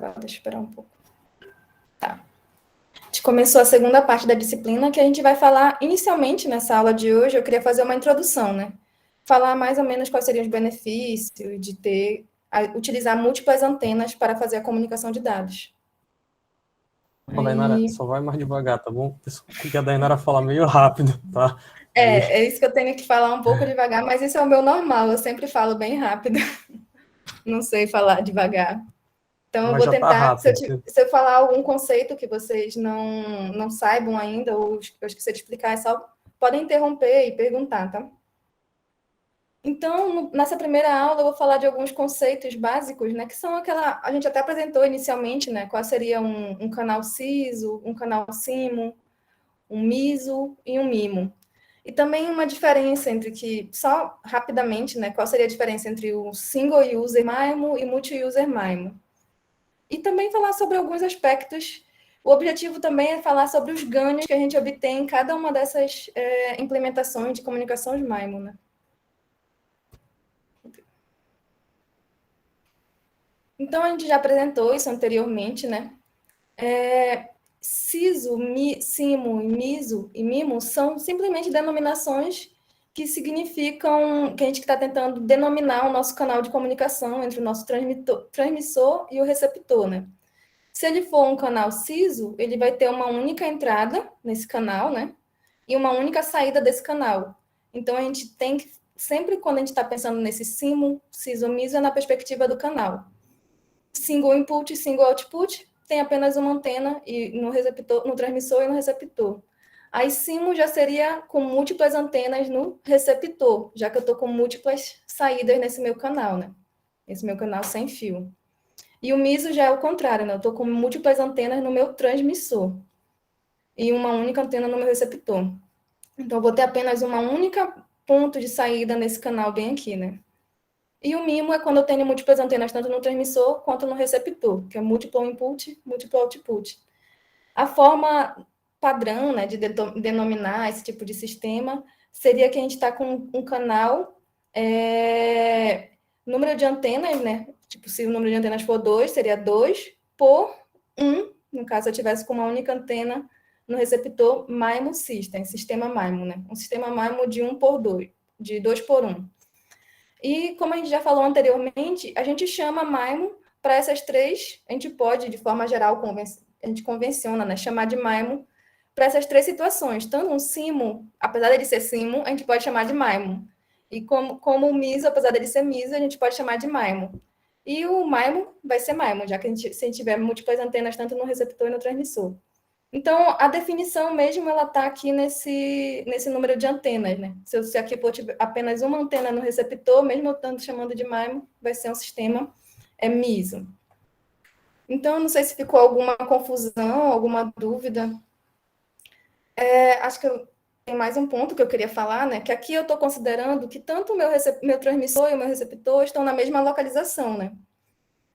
Deixa eu esperar um pouco. Tá. A gente começou a segunda parte da disciplina, que a gente vai falar, inicialmente, nessa aula de hoje, eu queria fazer uma introdução, né? Falar mais ou menos quais seriam os benefícios de utilizar múltiplas antenas para fazer a comunicação de dados. Dainara, só vai mais devagar, tá bom? Porque a Dainara fala meio rápido, tá? É isso que eu tenho que falar um pouco devagar, mas isso é o meu normal, eu sempre falo bem rápido. Não sei falar devagar. Então, eu Mas vou já tá tentar, rápido. se eu falar algum conceito que vocês não saibam ainda, ou eu esqueci de explicar, podem interromper e perguntar, tá? Então, nessa primeira aula, eu vou falar de alguns conceitos básicos, né, que são a gente até apresentou inicialmente, né, qual seria um canal CISO, um canal SIMO, um MISO e um MIMO. E também uma diferença só rapidamente, né, qual seria a diferença entre o Single User MIMO e Multi-User MIMO. E também falar sobre alguns aspectos. O objetivo também é falar sobre os ganhos que a gente obtém em cada uma dessas implementações de comunicação de MIMO, né? Então, a gente já apresentou isso anteriormente, né? CISO, SIMO, MISO e MIMO são simplesmente denominações que significam que a gente está tentando denominar o nosso canal de comunicação entre o nosso transmissor e o receptor, né? Se ele for um canal CISO, ele vai ter uma única entrada nesse canal, né? E uma única saída desse canal. Então, a gente tem que, sempre quando a gente está pensando nesse SIMO, CISO, MISO, é na perspectiva do canal. Single input, single output, tem apenas uma antena no receptor, no transmissor e no receptor. Aí, SIMO já seria com múltiplas antenas no receptor, já que eu estou com múltiplas saídas nesse meu canal, né? Esse meu canal sem fio. E o MISO já é o contrário, né? Eu estou com múltiplas antenas no meu transmissor e uma única antena no meu receptor. Então, eu vou ter apenas uma única ponto de saída nesse canal bem aqui, né? E o MIMO é quando eu tenho múltiplas antenas tanto no transmissor quanto no receptor, que é múltiplo input, múltiplo output. A forma padrão, né, de denominar esse tipo de sistema seria que a gente está com um canal, número de antenas, né? Tipo, se o número de antenas for 2, seria 2 por 1. No caso, se eu tivesse com uma única antena no receptor MIMO system, sistema MIMO, né? Um sistema MIMO de 1 por 2, de 2 por 1. E, como a gente já falou anteriormente, a gente chama MIMO para essas três, a gente pode, de forma geral, a gente convenciona, né, chamar de MIMO para essas três situações. Tanto um SIMO, apesar dele ser SIMO, a gente pode chamar de MIMO. E como o MISO, apesar dele ser MISO, a gente pode chamar de MIMO. E o MIMO vai ser MIMO, já que se a gente tiver múltiplas antenas tanto no receptor e no transmissor. Então, a definição mesmo, ela está aqui nesse número de antenas, né? Se aqui for apenas uma antena no receptor, mesmo eu estando chamando de MIMO, vai ser um sistema MISO. Então, não sei se ficou alguma confusão, alguma dúvida. Acho que tem mais um ponto que eu queria falar, né? Que aqui eu estou considerando que tanto o meu transmissor e o meu receptor estão na mesma localização, né?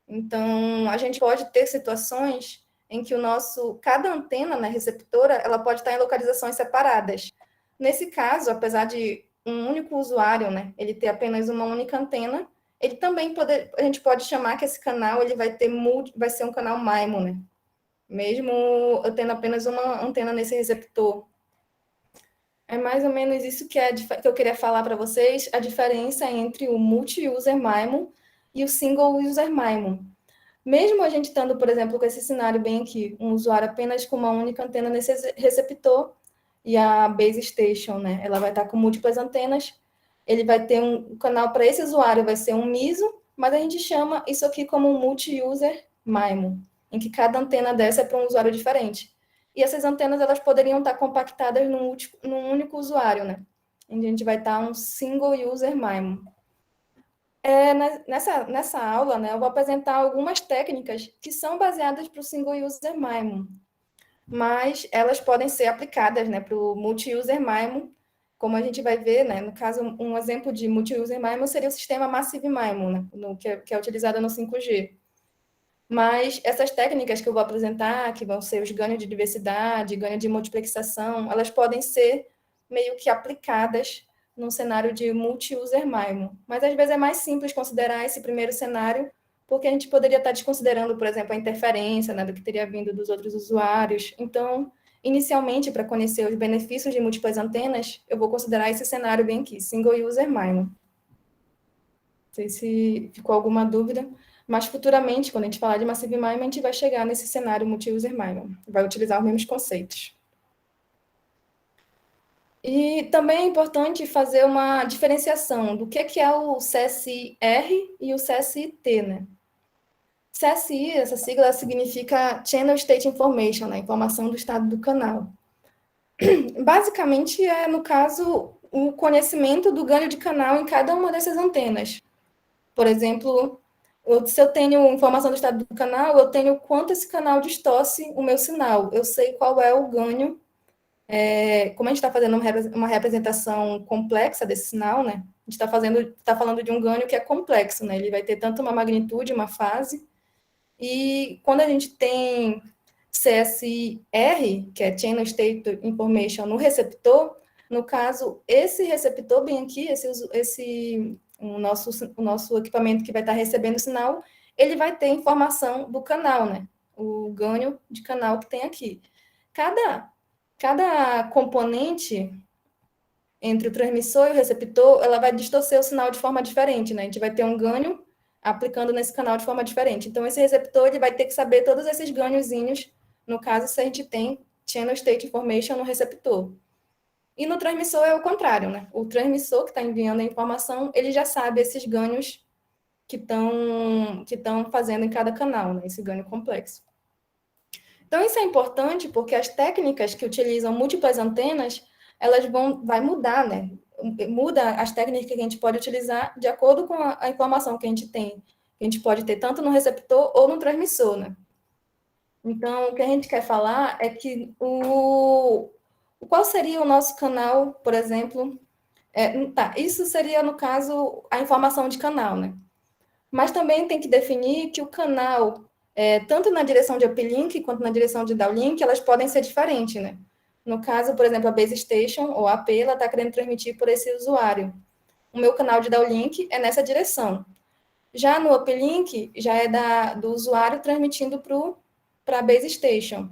Então, a gente pode ter situações em que cada antena, né, receptora, ela pode estar em localizações separadas. Nesse caso, apesar de um único usuário, né, ele ter apenas uma única antena, ele também a gente pode chamar que esse canal ele vai ser um canal MIMO, né? Mesmo eu tendo apenas uma antena nesse receptor. É mais ou menos isso que eu queria falar para vocês, a diferença entre o multi-user MIMO e o single user MIMO. Mesmo a gente estando, por exemplo, com esse cenário bem aqui, um usuário apenas com uma única antena nesse receptor e a base station, né? Ela vai estar com múltiplas antenas, ele vai ter um canal para esse usuário, vai ser um MISO, mas a gente chama isso aqui como um multi-user MIMO, em que cada antena dessa é para um usuário diferente. E essas antenas, elas poderiam estar compactadas num único usuário, né? Onde a gente vai estar um single user MIMO. Nessa aula, né, eu vou apresentar algumas técnicas que são baseadas para o single user MIMO, mas elas podem ser aplicadas, né, para o multi-user MIMO, como a gente vai ver, né, no caso, um exemplo de multi-user MIMO seria o sistema Massive MIMO, né, que é utilizado no 5G. Mas essas técnicas que eu vou apresentar, que vão ser os ganhos de diversidade, ganho de multiplexação, elas podem ser meio que aplicadas num cenário de multi-user MIMO. Mas, às vezes, é mais simples considerar esse primeiro cenário porque a gente poderia estar desconsiderando, por exemplo, a interferência, né, do que teria vindo dos outros usuários. Então, inicialmente, para conhecer os benefícios de múltiplas antenas, eu vou considerar esse cenário bem aqui, Single User MIMO. Não sei se ficou alguma dúvida, mas futuramente, quando a gente falar de Massive MIMO, a gente vai chegar nesse cenário Multi-User MIMO, vai utilizar os mesmos conceitos. E também é importante fazer uma diferenciação do que é o CSR e o CSIT, né? CSI, essa sigla significa Channel State Information, né? Informação do estado do canal. Basicamente, no caso, o conhecimento do ganho de canal em cada uma dessas antenas. Por exemplo, se eu tenho informação do estado do canal, eu tenho quanto esse canal distorce o meu sinal. Eu sei qual é o ganho. Como a gente está fazendo uma representação complexa desse sinal, né? A gente está falando de um ganho que é complexo, né? Ele vai ter tanto uma magnitude, uma fase. E quando a gente tem CSR, que é Channel State Information, no receptor, no caso, esse receptor bem aqui, o nosso equipamento que vai estar recebendo o sinal, ele vai ter informação do canal, né? O ganho de canal que tem aqui. Cada componente entre o transmissor e o receptor, ela vai distorcer o sinal de forma diferente, né? A gente vai ter um ganho aplicando nesse canal de forma diferente. Então, esse receptor ele vai ter que saber todos esses ganhozinhos, no caso, se a gente tem Channel State Information no receptor. E no transmissor é o contrário, né? O transmissor que está enviando a informação, ele já sabe esses ganhos que estão fazendo em cada canal, né? Esse ganho complexo. Então, isso é importante porque as técnicas que utilizam múltiplas antenas, vai mudar, né? Muda as técnicas que a gente pode utilizar de acordo com a informação que a gente tem. A gente pode ter tanto no receptor ou no transmissor, né? Então, o que a gente quer falar é que qual seria o nosso canal, por exemplo? Isso seria, no caso, a informação de canal, né? Mas também tem que definir que o canal, tanto na direção de uplink quanto na direção de downlink, elas podem ser diferentes, né? No caso, por exemplo, a base station ou a AP, ela está querendo transmitir por esse usuário. O meu canal de downlink é nessa direção. Já no uplink, já é do usuário transmitindo para a base station.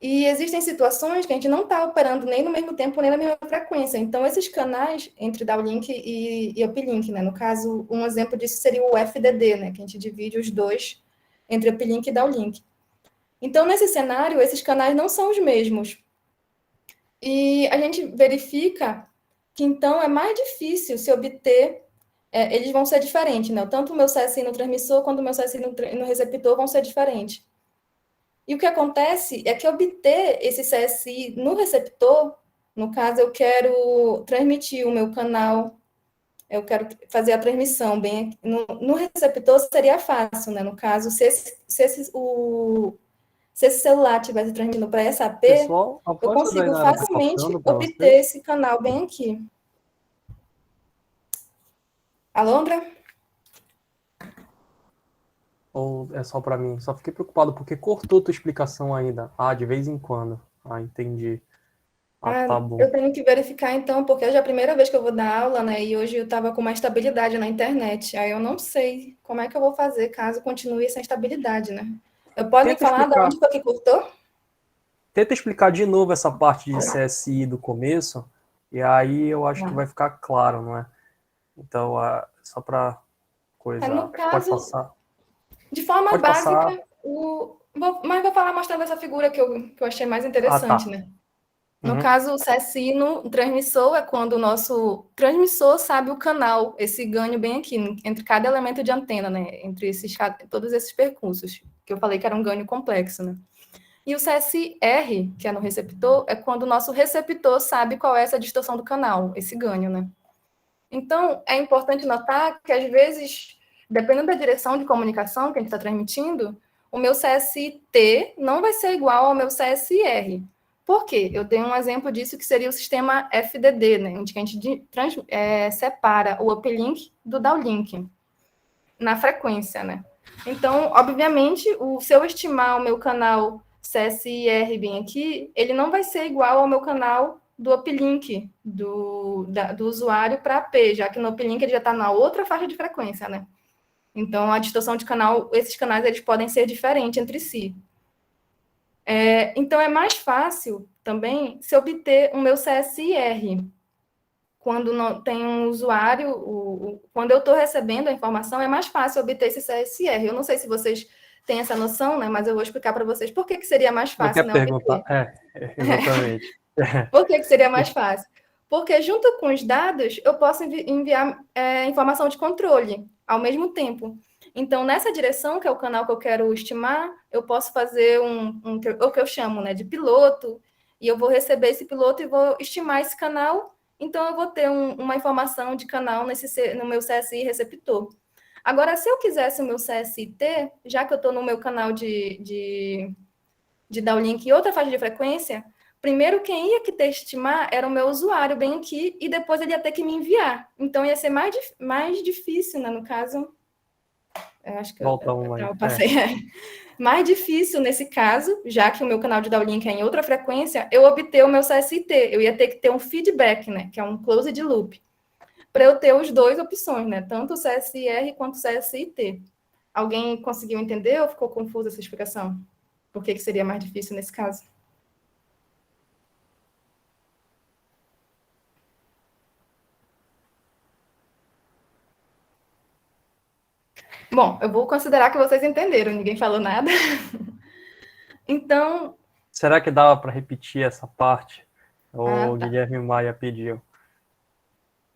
E existem situações que a gente não está operando nem no mesmo tempo, nem na mesma frequência. Então, esses canais entre downlink e uplink, né? No caso, um exemplo disso seria o FDD, né? Que a gente divide os dois entre uplink e downlink. Então, nesse cenário, esses canais não são os mesmos. E a gente verifica que, então, é mais difícil se obter... eles vão ser diferentes, né? Tanto o meu CSI no transmissor quanto o meu CSI no receptor vão ser diferentes. E o que acontece é que obter esse CSI no receptor, no caso, eu quero transmitir o meu canal, eu quero fazer a transmissão bem no receptor seria fácil, né? No caso, se esse celular estivesse transmitindo para essa AP, Pessoal, a eu voz da consigo Dainara tá facilmente cortando para obter vocês? esse canal bem aqui. Alondra? Ou é só para mim? Só fiquei preocupado porque cortou tua explicação ainda. Ah, de vez em quando. Ah, entendi. Ah, tá bom. Eu tenho que verificar então, porque hoje é a primeira vez que eu vou dar aula, né? E hoje eu estava com uma instabilidade na internet. Aí eu não sei como é que eu vou fazer caso continue essa instabilidade, né? Eu posso falar de onde foi que cortou? Tenta explicar de novo essa parte de CSI do começo, e aí eu acho que vai ficar claro, não é? Então, só para coisa... No caso, pode passar. de forma Pode básica, passar. mas vou falar mostrando essa figura que eu achei mais interessante, Tá. né? No caso, o CSI no transmissor é quando o nosso transmissor sabe o canal, esse ganho bem aqui, entre cada elemento de antena, né? Entre todos esses percursos, que eu falei que era um ganho complexo, né? E o CSR, que é no receptor, é quando o nosso receptor sabe qual é essa distorção do canal, esse ganho, né? Então, é importante notar que, às vezes, dependendo da direção de comunicação que a gente está transmitindo, o meu CST não vai ser igual ao meu CSR. Por quê? Eu dei um exemplo disso que seria o sistema FDD, né? Onde a gente separa o uplink do downlink na frequência, né? Então, obviamente, se eu estimar o meu canal CSR bem aqui, ele não vai ser igual ao meu canal do uplink do usuário para AP, já que no uplink ele já está na outra faixa de frequência, né? Então, a distorção de canal, esses canais eles podem ser diferentes entre si. Então, é mais fácil também se obter o meu CSIR. Quando não tem um usuário, quando eu estou recebendo a informação, é mais fácil obter esse CSIR. Eu não sei se vocês têm essa noção, né? Mas eu vou explicar para vocês por que seria mais Não fácil, quer né, perguntar? obter. Exatamente. Por que seria mais fácil? Porque junto com os dados, eu posso enviar informação de controle ao mesmo tempo. Então, nessa direção, que é o canal que eu quero estimar, eu posso fazer o que eu chamo, né, de piloto, e eu vou receber esse piloto e vou estimar esse canal, então eu vou ter uma informação de canal no meu CSI receptor. Agora, se eu quisesse o meu CSIT, já que eu estou no meu canal de downlink e outra faixa de frequência, primeiro quem ia que ter estimar era o meu usuário bem aqui, e depois ele ia ter que me enviar. Então ia ser mais difícil, né, no caso. Eu acho que Volta um aí. eu passei. Mais difícil nesse caso, já que o meu canal de downlink é em outra frequência, eu obter o meu CSIT. Eu ia ter que ter um feedback, né, que é um closed loop, para eu ter as duas opções, né, tanto o CSIR quanto o CSIT. Alguém conseguiu entender ou ficou confusa essa explicação? Por que seria mais difícil nesse caso? Bom, eu vou considerar que vocês entenderam, ninguém falou nada. Então. Será que dava para repetir essa parte? O Tá. Guilherme Maia pediu.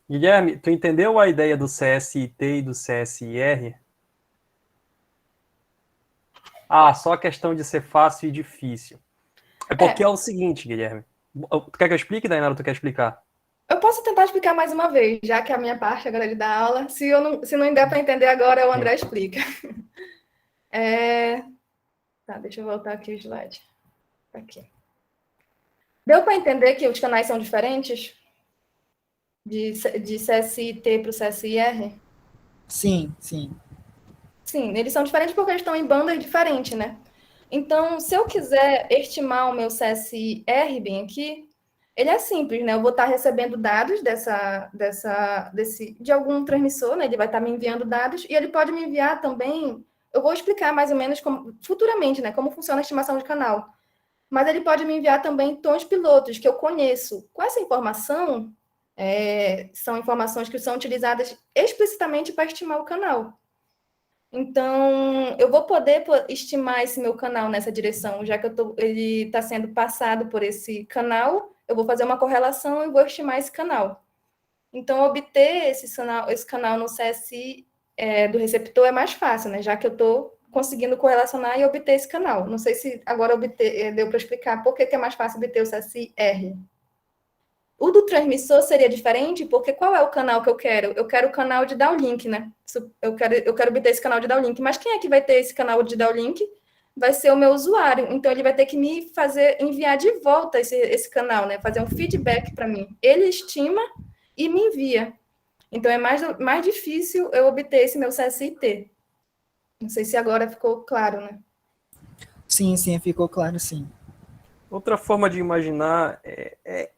Guilherme, tu entendeu a ideia do CSIT e do CSIR? Só a questão de ser fácil e difícil. É porque é o seguinte, Guilherme. Tu quer que eu explique, Dainara, ou tu quer explicar? Eu posso tentar explicar mais uma vez, já que a minha parte agora é de dar aula. Se não der para entender agora, o André explica. Tá, deixa eu voltar aqui o slide. Aqui. Deu para entender que os canais são diferentes? De CSIT para o CSIR? Sim, sim. Sim, eles são diferentes porque eles estão em bandas diferentes, né? Então, se eu quiser estimar o meu CSIR bem aqui, ele é simples, né? Eu vou estar recebendo dados de algum transmissor, né? Ele vai estar me enviando dados e ele pode me enviar também. Eu vou explicar mais ou menos futuramente, né? Como funciona a estimação de canal. Mas ele pode me enviar também tons pilotos que eu conheço. Com essa informação, são informações que são utilizadas explicitamente para estimar o canal. Então, eu vou poder estimar esse meu canal nessa direção, já que ele está sendo passado por esse canal, eu vou fazer uma correlação e vou estimar esse canal. Então, obter esse canal no CSI do receptor é mais fácil, né? Já que eu estou conseguindo correlacionar e obter esse canal. Não sei se agora deu para explicar por que é mais fácil obter o CSI-R. O do transmissor seria diferente, porque qual é o canal que eu quero? Eu quero o canal de downlink, né? Eu quero obter esse canal de downlink. Mas quem é que vai ter esse canal de downlink? Vai ser o meu usuário. Então, ele vai ter que me enviar de volta esse canal, né? Fazer um feedback para mim. Ele estima e me envia. Então, é mais difícil eu obter esse meu CSIT. Não sei se agora ficou claro, né? Sim, ficou claro, sim. Outra forma de imaginar é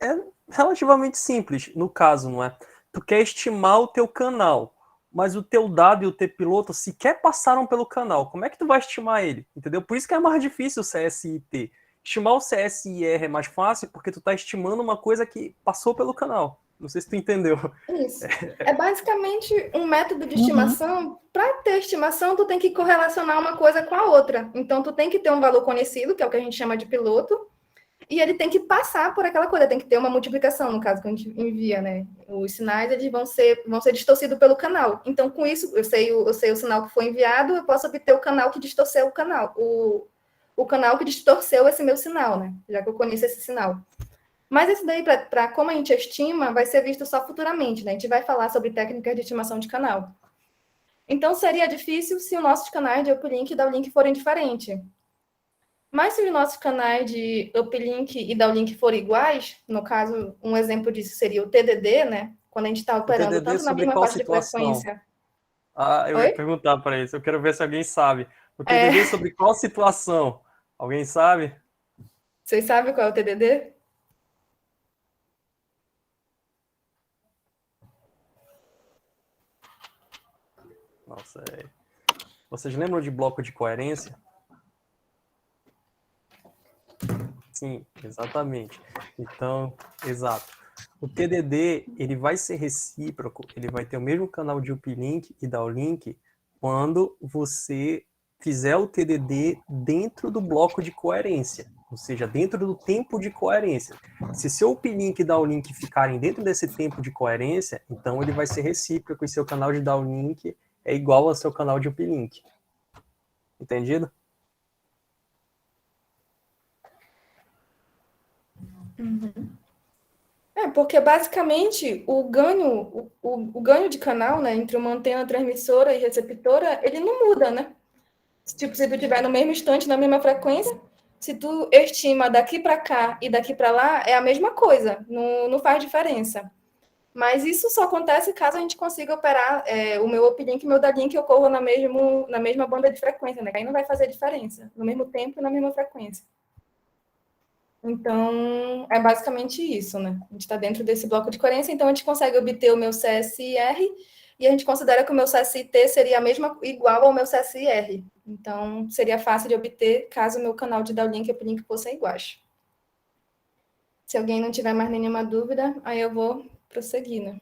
relativamente simples, no caso, não é? Tu quer estimar o teu canal, mas o teu dado e o teu piloto sequer passaram pelo canal. Como é que tu vai estimar ele? Entendeu? Por isso que é mais difícil o CSIT. Estimar o CSIR é mais fácil porque tu tá estimando uma coisa que passou pelo canal. Não sei se tu entendeu. Isso. É basicamente um método de estimação. Para ter estimação, tu tem que correlacionar uma coisa com a outra. Então, tu tem que ter um valor conhecido, que é o que a gente chama de piloto, e ele tem que passar por aquela coisa, tem que ter uma multiplicação, no caso que a gente envia, né? Os sinais, eles vão ser distorcidos pelo canal. Então, com isso, eu sei o sinal que foi enviado, eu posso obter o canal que distorceu o canal, o canal que distorceu esse meu sinal, né? Já que eu conheço esse sinal. Mas esse daí, para como a gente estima, vai ser visto só futuramente, né? A gente vai falar sobre técnicas de estimação de canal. Então, seria difícil se os nossos canais de uplink e downlink forem diferentes. Mas se os nossos canais de uplink e downlink forem iguais, no caso, um exemplo disso seria o TDD, né? Quando a gente está O operando TDD tanto na sobre mesma qual faixa de situação? frequência. Eu ia Oi? perguntar para isso. Eu quero ver se alguém sabe. O TDD sobre qual situação? Alguém sabe? Vocês sabem qual é o TDD? Nossa, Vocês lembram de bloco de coerência? Sim, exatamente. Então, exato. O TDD, ele vai ser recíproco, ele vai ter o mesmo canal de uplink e downlink quando você fizer o TDD dentro do bloco de coerência, ou seja, dentro do tempo de coerência. Se seu uplink e downlink ficarem dentro desse tempo de coerência, então ele vai ser recíproco e seu canal de downlink é igual ao seu canal de uplink. Entendido? Porque basicamente o ganho de canal, né, entre uma antena transmissora e receptora, ele não muda, né? Tipo, se tu estiver no mesmo instante, na mesma frequência, se tu estima daqui para cá e daqui para lá, é a mesma coisa, não faz diferença. Mas isso só acontece caso a gente consiga operar o meu uplink e o meu downlink ocorram na mesma banda de frequência, né? Aí não vai fazer diferença, no mesmo tempo e na mesma frequência. Então, é basicamente isso, né? A gente está dentro desse bloco de coerência, então a gente consegue obter o meu CSR e a gente considera que o meu CST seria igual ao meu CSR. Então, seria fácil de obter caso o meu canal de downlink e uplink fossem iguais. Se alguém não tiver mais nenhuma dúvida, aí eu vou prosseguir, né?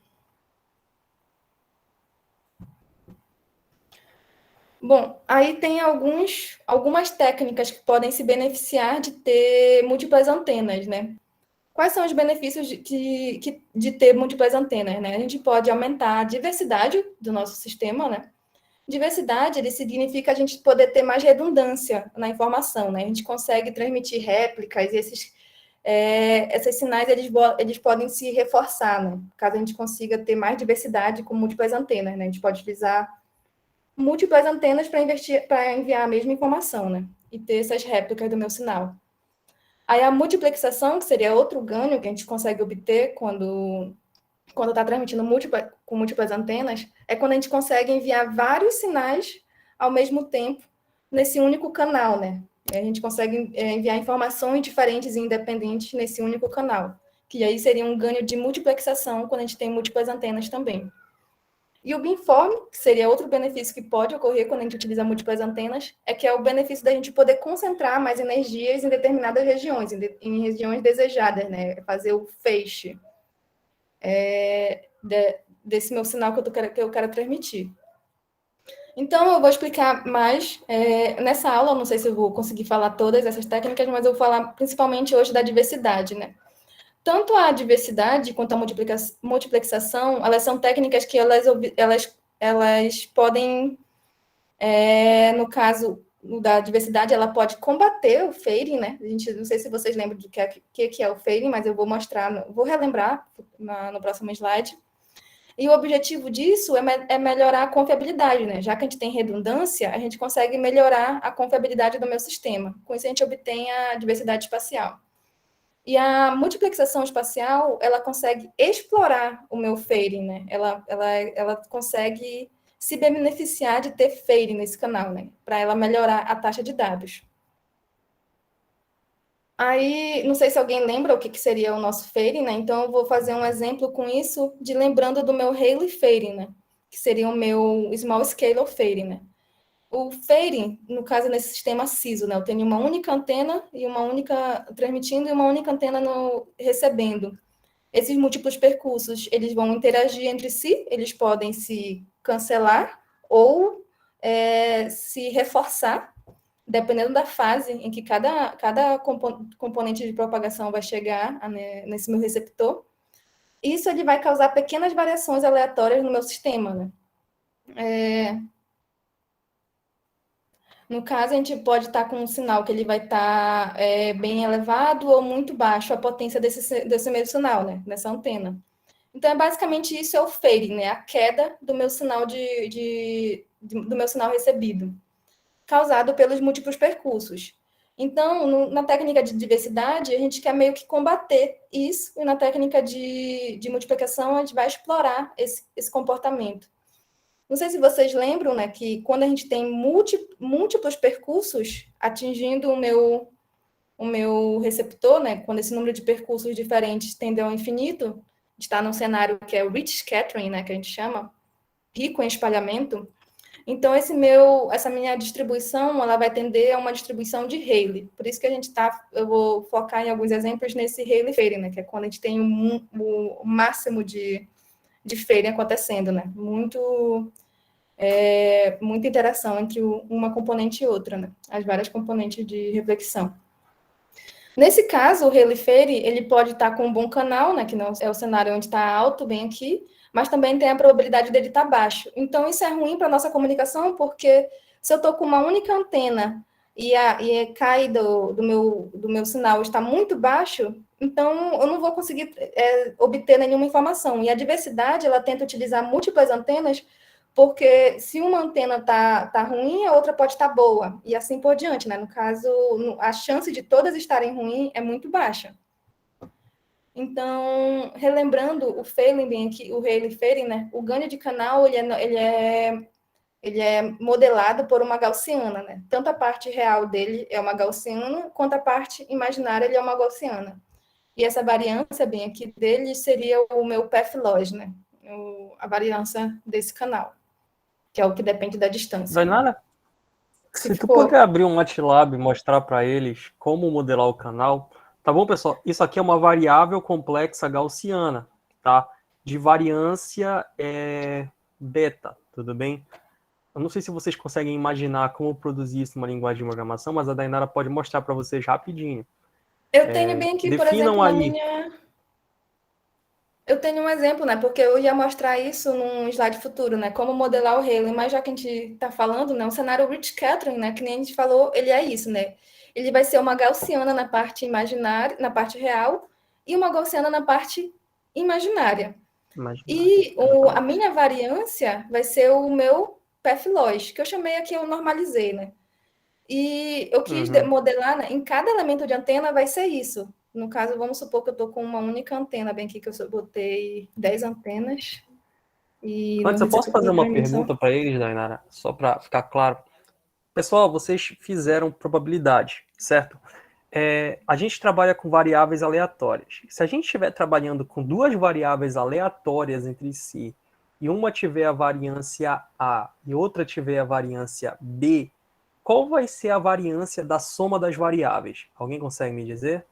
Bom, aí tem algumas técnicas que podem se beneficiar de ter múltiplas antenas, né? Quais são os benefícios de ter múltiplas antenas, né? A gente pode aumentar a diversidade do nosso sistema, né? Diversidade, ele significa a gente poder ter mais redundância na informação, né? A gente consegue transmitir réplicas e esses sinais, eles podem se reforçar, né? Caso a gente consiga ter mais diversidade com múltiplas antenas, né? A gente pode utilizar múltiplas antenas para enviar a mesma informação, né? E ter essas réplicas do meu sinal. Aí a multiplexação, que seria outro ganho que a gente consegue obter quando está transmitindo com múltiplas antenas, é quando a gente consegue enviar vários sinais ao mesmo tempo nesse único canal, né? A gente consegue enviar informações diferentes e independentes nesse único canal, que aí seria um ganho de multiplexação quando a gente tem múltiplas antenas também. E o beamforming, que seria outro benefício que pode ocorrer quando a gente utiliza múltiplas antenas, é que é o benefício da gente poder concentrar mais energias em determinadas regiões, em regiões desejadas, né? Fazer o feixe desse meu sinal que eu quero transmitir. Então, eu vou explicar mais nessa aula, não sei se eu vou conseguir falar todas essas técnicas, mas eu vou falar principalmente hoje da diversidade, né? Tanto a diversidade quanto a multiplexação, elas são técnicas que elas podem, no caso da diversidade, ela pode combater o fading, né? Não sei se vocês lembram do que é o fading, mas eu vou mostrar, vou relembrar no próximo slide. E o objetivo disso é melhorar a confiabilidade, né? Já que a gente tem redundância, a gente consegue melhorar a confiabilidade do meu sistema. Com isso, a gente obtém a diversidade espacial. E a multiplexação espacial, ela consegue explorar o meu fading, né? Ela consegue se beneficiar de ter fading nesse canal, né? Para ela melhorar a taxa de dados. Aí, não sei se alguém lembra o que seria o nosso fading, né? Então, eu vou fazer um exemplo com isso, lembrando do meu Rayleigh fading, né? Que seria o meu small scale of fading, né? O fading, no caso, nesse sistema CISO, né? Eu tenho uma única antena e uma única transmitindo e uma única antena recebendo. Esses múltiplos percursos, eles vão interagir entre si, eles podem se cancelar ou se reforçar, dependendo da fase em que cada componente de propagação vai chegar nesse meu receptor. Isso ele vai causar pequenas variações aleatórias no meu sistema, né? No caso, a gente pode estar com um sinal que ele vai estar bem elevado ou muito baixo, a potência desse mesmo sinal, né? Nessa antena. Então, basicamente, isso é o fading, né? A queda do meu sinal do meu sinal recebido, causado pelos múltiplos percursos. Então, na técnica de diversidade, a gente quer meio que combater isso, e na técnica de multiplicação, a gente vai explorar esse comportamento. Não sei se vocês lembram, né, que quando a gente tem múltiplos percursos atingindo o meu receptor, né, quando esse número de percursos diferentes tende ao infinito, a gente está num cenário que é rich scattering, né, que a gente chama, rico em espalhamento. Então, essa minha distribuição, ela vai tender a uma distribuição de Rayleigh. Por isso que eu vou focar em alguns exemplos nesse Rayleigh-Fairing, né? Que é quando a gente tem o máximo de Fairing acontecendo, né? Muita interação entre uma componente e outra, né? As várias componentes de reflexão. Nesse caso, o Rayleigh-Fairing, ele pode estar com um bom canal, né? Que não é o cenário onde está alto, bem aqui, mas também tem a probabilidade dele estar baixo. Então, isso é ruim para a nossa comunicação, porque se eu estou com uma única antena e cai do meu sinal está muito baixo, então eu não vou conseguir obter nenhuma informação. E a diversidade, ela tenta utilizar múltiplas antenas, porque se uma antena tá ruim, a outra pode estar boa, e assim por diante, né? No caso, a chance de todas estarem ruins é muito baixa. Então, relembrando o Fairing aqui, o Rayleigh-Fairing, né? O ganho de canal, ele é modelado por uma gaussiana, né? Tanto a parte real dele é uma gaussiana, quanto a parte imaginária ele é uma gaussiana. E essa variância bem aqui dele seria o meu path loss, né? A variância desse canal, que é o que depende da distância. Dainara, se tu puder abrir um MATLAB e mostrar para eles como modelar o canal, tá bom, pessoal? Isso aqui é uma variável complexa gaussiana, tá? De variância beta, tudo bem? Eu não sei se vocês conseguem imaginar como produzir isso numa linguagem de programação, mas a Dainara pode mostrar para vocês rapidinho. Eu tenho bem aqui, por exemplo, Eu tenho um exemplo, né? Porque eu ia mostrar isso num slide futuro, né? Como modelar o Rayleigh, mas já que a gente está falando, né? O cenário Ritz-Carlton, né? Que nem a gente falou, ele é isso, né? Ele vai ser uma gaussiana na parte imaginária, na parte real, e uma gaussiana na parte imaginária. E a minha variância vai ser o meu path loss, que eu chamei aqui, eu normalizei, né? E eu quis modelar, né? Em cada elemento de antena vai ser isso. No caso, vamos supor que eu estou com uma única antena, bem aqui que eu botei 10 antenas. Antes, eu posso fazer uma pergunta para eles, Dainara? Só para ficar claro. Pessoal, vocês fizeram probabilidade, certo? A gente trabalha com variáveis aleatórias. Se a gente estiver trabalhando com duas variáveis aleatórias entre si, e uma tiver a variância A e outra tiver a variância B, qual vai ser a variância da soma das variáveis? Alguém consegue me dizer?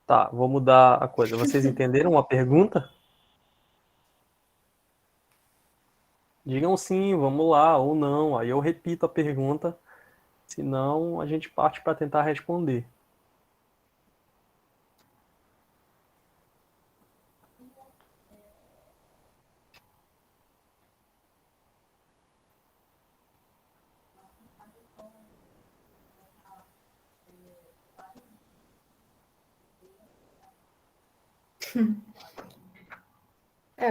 Tá, vou mudar a coisa. Vocês entenderam a pergunta? Digam sim, vamos lá, ou não. Aí eu repito a pergunta, senão a gente parte para tentar responder.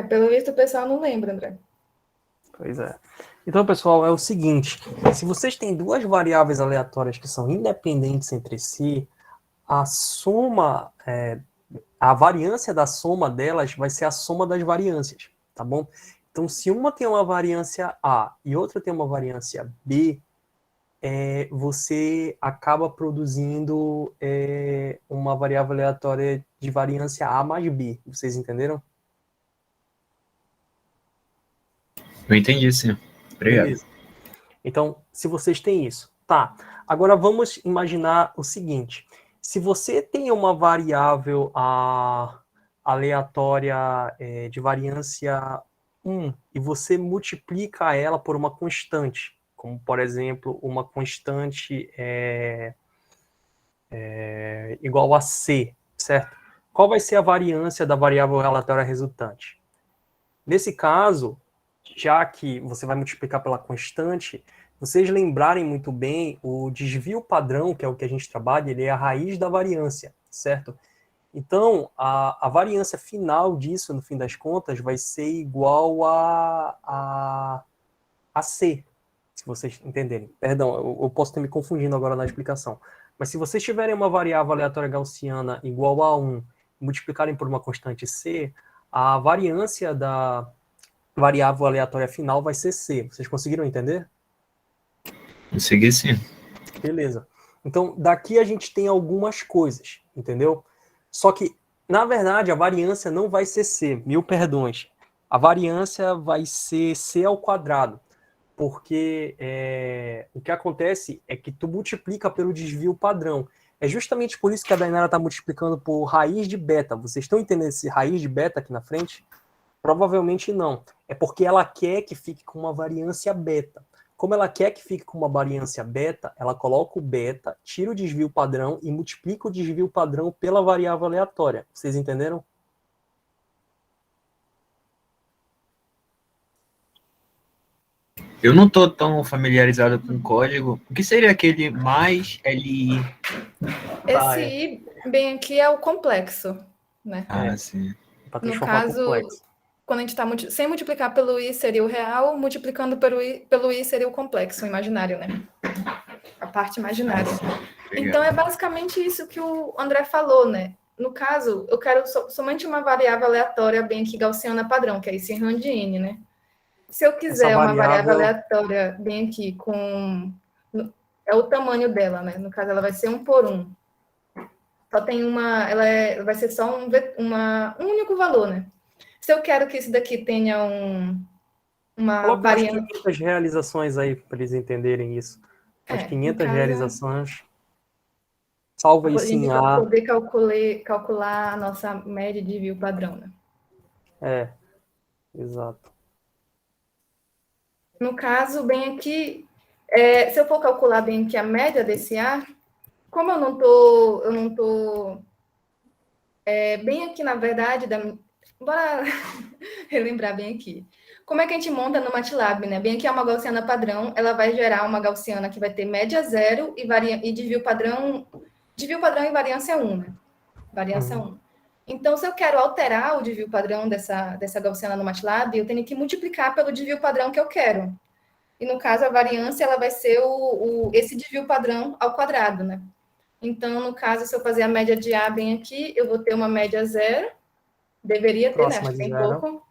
Pelo visto o pessoal não lembra, André. Pois é. Então, pessoal, é o seguinte. Se vocês têm duas variáveis aleatórias que são independentes entre si, a soma, a variância da soma delas vai ser a soma das variâncias, tá bom? Então, se uma tem uma variância A e outra tem uma variância B, você acaba produzindo uma variável aleatória de variância A mais B. Vocês entenderam? Eu entendi, sim. Obrigado. Beleza. Então, se vocês têm isso. Tá. Agora, vamos imaginar o seguinte. Se você tem uma variável aleatória de variância 1 e você multiplica ela por uma constante, como, por exemplo, uma constante igual a C, certo? Qual vai ser a variância da variável aleatória resultante? Nesse caso, já que você vai multiplicar pela constante, vocês lembrarem muito bem, o desvio padrão, que é o que a gente trabalha, ele é a raiz da variância, certo? Então, a variância final disso, no fim das contas, vai ser igual a C, se vocês entenderem. Perdão, eu posso ter me confundindo agora na explicação. Mas se vocês tiverem uma variável aleatória gaussiana igual a 1, multiplicarem por uma constante C, a variância da variável aleatória final vai ser C. Vocês conseguiram entender? Consegui sim. Beleza. Então, daqui a gente tem algumas coisas, entendeu? Só que, na verdade, a variância não vai ser C, mil perdões. A variância vai ser C ao quadrado, porque o que acontece é que tu multiplica pelo desvio padrão. É justamente por isso que a Dainara está multiplicando por raiz de beta. Vocês estão entendendo esse raiz de beta aqui na frente? Provavelmente não. É porque ela quer que fique com uma variância beta. Como ela quer que fique com uma variância beta, ela coloca o beta, tira o desvio padrão e multiplica o desvio padrão pela variável aleatória. Vocês entenderam? Eu não tô tão familiarizado com o código. O que seria aquele mais LI? Esse I bem aqui é o complexo, né? Sim. Para No transformar caso, complexo. quando a gente está sem multiplicar pelo I seria o real, multiplicando pelo I seria o complexo, o imaginário, né? A parte imaginária. Então, é basicamente isso que o André falou, né? No caso, eu quero somente uma variável aleatória bem aqui gaussiana padrão, que é esse rand de N, né? Se eu quiser uma variável aleatória bem aqui com... É o tamanho dela, né? No caso, ela vai ser 1 por 1. Só tem uma... Ela vai ser só um único valor, né? Se eu quero que isso daqui tenha uma Coloca variância... umas 500 realizações aí para eles entenderem isso. Umas 500 realizações. Salva isso em A. Para poder calcular a nossa média de desvio padrão, né? Exato. No caso, bem aqui, se eu for calcular bem aqui a média desse A, como eu não tô bem aqui, na verdade, bora relembrar bem aqui. Como é que a gente monta no MATLAB, né? Bem aqui é uma gaussiana padrão, ela vai gerar uma gaussiana que vai ter média 0 e desvio padrão e variância 1, né? Variância 1. Então, se eu quero alterar o desvio padrão dessa gaussiana no MATLAB, eu tenho que multiplicar pelo desvio padrão que eu quero. E, no caso, a variância ela vai ser esse desvio padrão ao quadrado, né? Então, no caso, se eu fazer a média de A bem aqui, eu vou ter uma média 0. Deveria ter, né? Acho que tem pouco.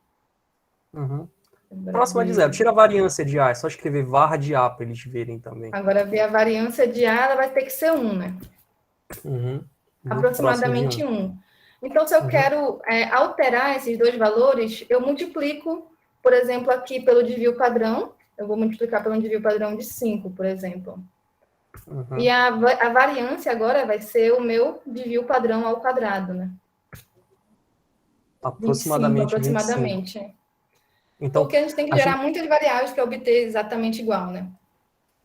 Próxima de 0. Tira a variância de A. É só escrever var de A para eles verem também. Agora, ver a variância de A, ela vai ter que ser 1, né? Aproximadamente 1. Então, se eu quero alterar esses dois valores, eu multiplico, por exemplo, aqui pelo desvio padrão. Eu vou multiplicar pelo desvio padrão de 5, por exemplo. E a variância agora vai ser o meu desvio padrão ao quadrado, né? Aproximadamente 25, aproximadamente. 25. Então, porque a gente tem que gerar muitas variáveis para obter exatamente igual, né?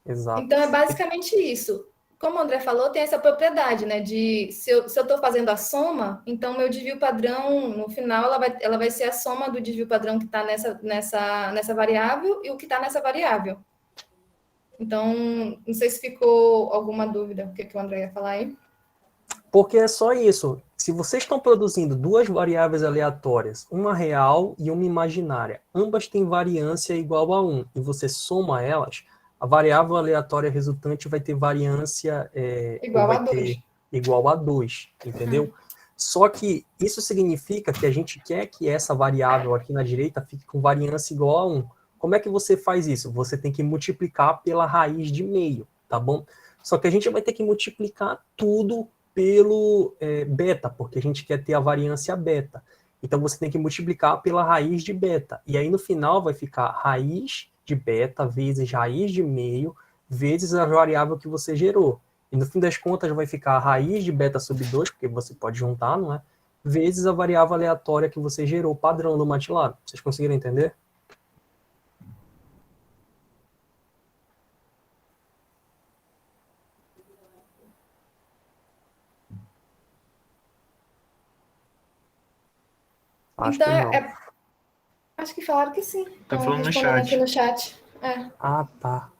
Exato. Então, é basicamente isso. Como o André falou, tem essa propriedade, né? De se eu estou fazendo a soma, então meu desvio padrão, no final, ela vai ser a soma do desvio padrão que está nessa variável e o que está nessa variável. Então, não sei se ficou alguma dúvida o que o André ia falar aí. Porque é só isso. Se vocês estão produzindo duas variáveis aleatórias, uma real e uma imaginária, ambas têm variância igual a 1, e você soma elas, a variável aleatória resultante vai ter variância igual a 2, entendeu? Só que isso significa que a gente quer que essa variável aqui na direita fique com variância igual a 1. Como é que você faz isso? Você tem que multiplicar pela raiz de meio, tá bom? Só que a gente vai ter que multiplicar tudo pelo beta, porque a gente quer ter a variância beta. Então você tem que multiplicar pela raiz de beta. E aí no final vai ficar raiz de beta vezes raiz de meio vezes a variável que você gerou. E no fim das contas vai ficar a raiz de beta sobre 2, porque você pode juntar, não é? Vezes a variável aleatória que você gerou, padrão do MATLAB. Vocês conseguiram entender? Acho que não. Acho que falaram que sim. Tá falando no chat. Aqui no chat. Ah, tá.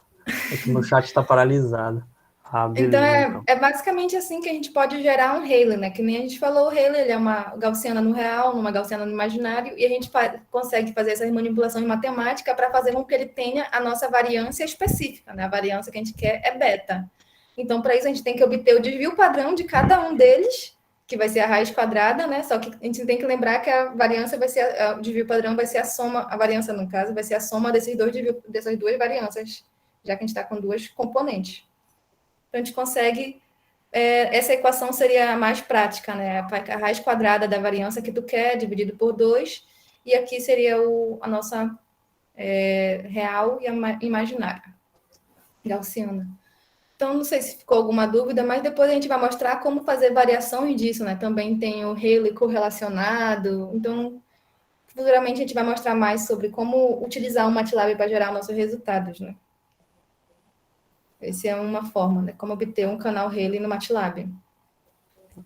É que meu chat está paralisado. Ah, beleza, então, é basicamente assim que a gente pode gerar um Rayleigh, né? Que nem a gente falou, o Rayleigh ele é uma gaussiana no real, uma gaussiana no imaginário, e a gente consegue fazer essa manipulação em matemática para fazer com que ele tenha a nossa variância específica, né? A variância que a gente quer é beta. Então, para isso, a gente tem que obter o desvio padrão de cada um deles, que vai ser a raiz quadrada, né? Só que a gente tem que lembrar que a variância vai ser, o desvio padrão vai ser a soma, a variância, no caso, vai ser a soma dessas duas variâncias, já que a gente está com duas componentes. Então, a gente consegue, essa equação seria a mais prática, né? A raiz quadrada da variância que tu quer, dividido por 2, e aqui seria a nossa real e a imaginária, gaussiana. Então, não sei se ficou alguma dúvida, mas depois a gente vai mostrar como fazer variações disso, né? Também tem o Rayleigh correlacionado. Então, futuramente a gente vai mostrar mais sobre como utilizar o MATLAB para gerar nossos resultados, né? Essa é uma forma, né? Como obter um canal Rayleigh no MATLAB.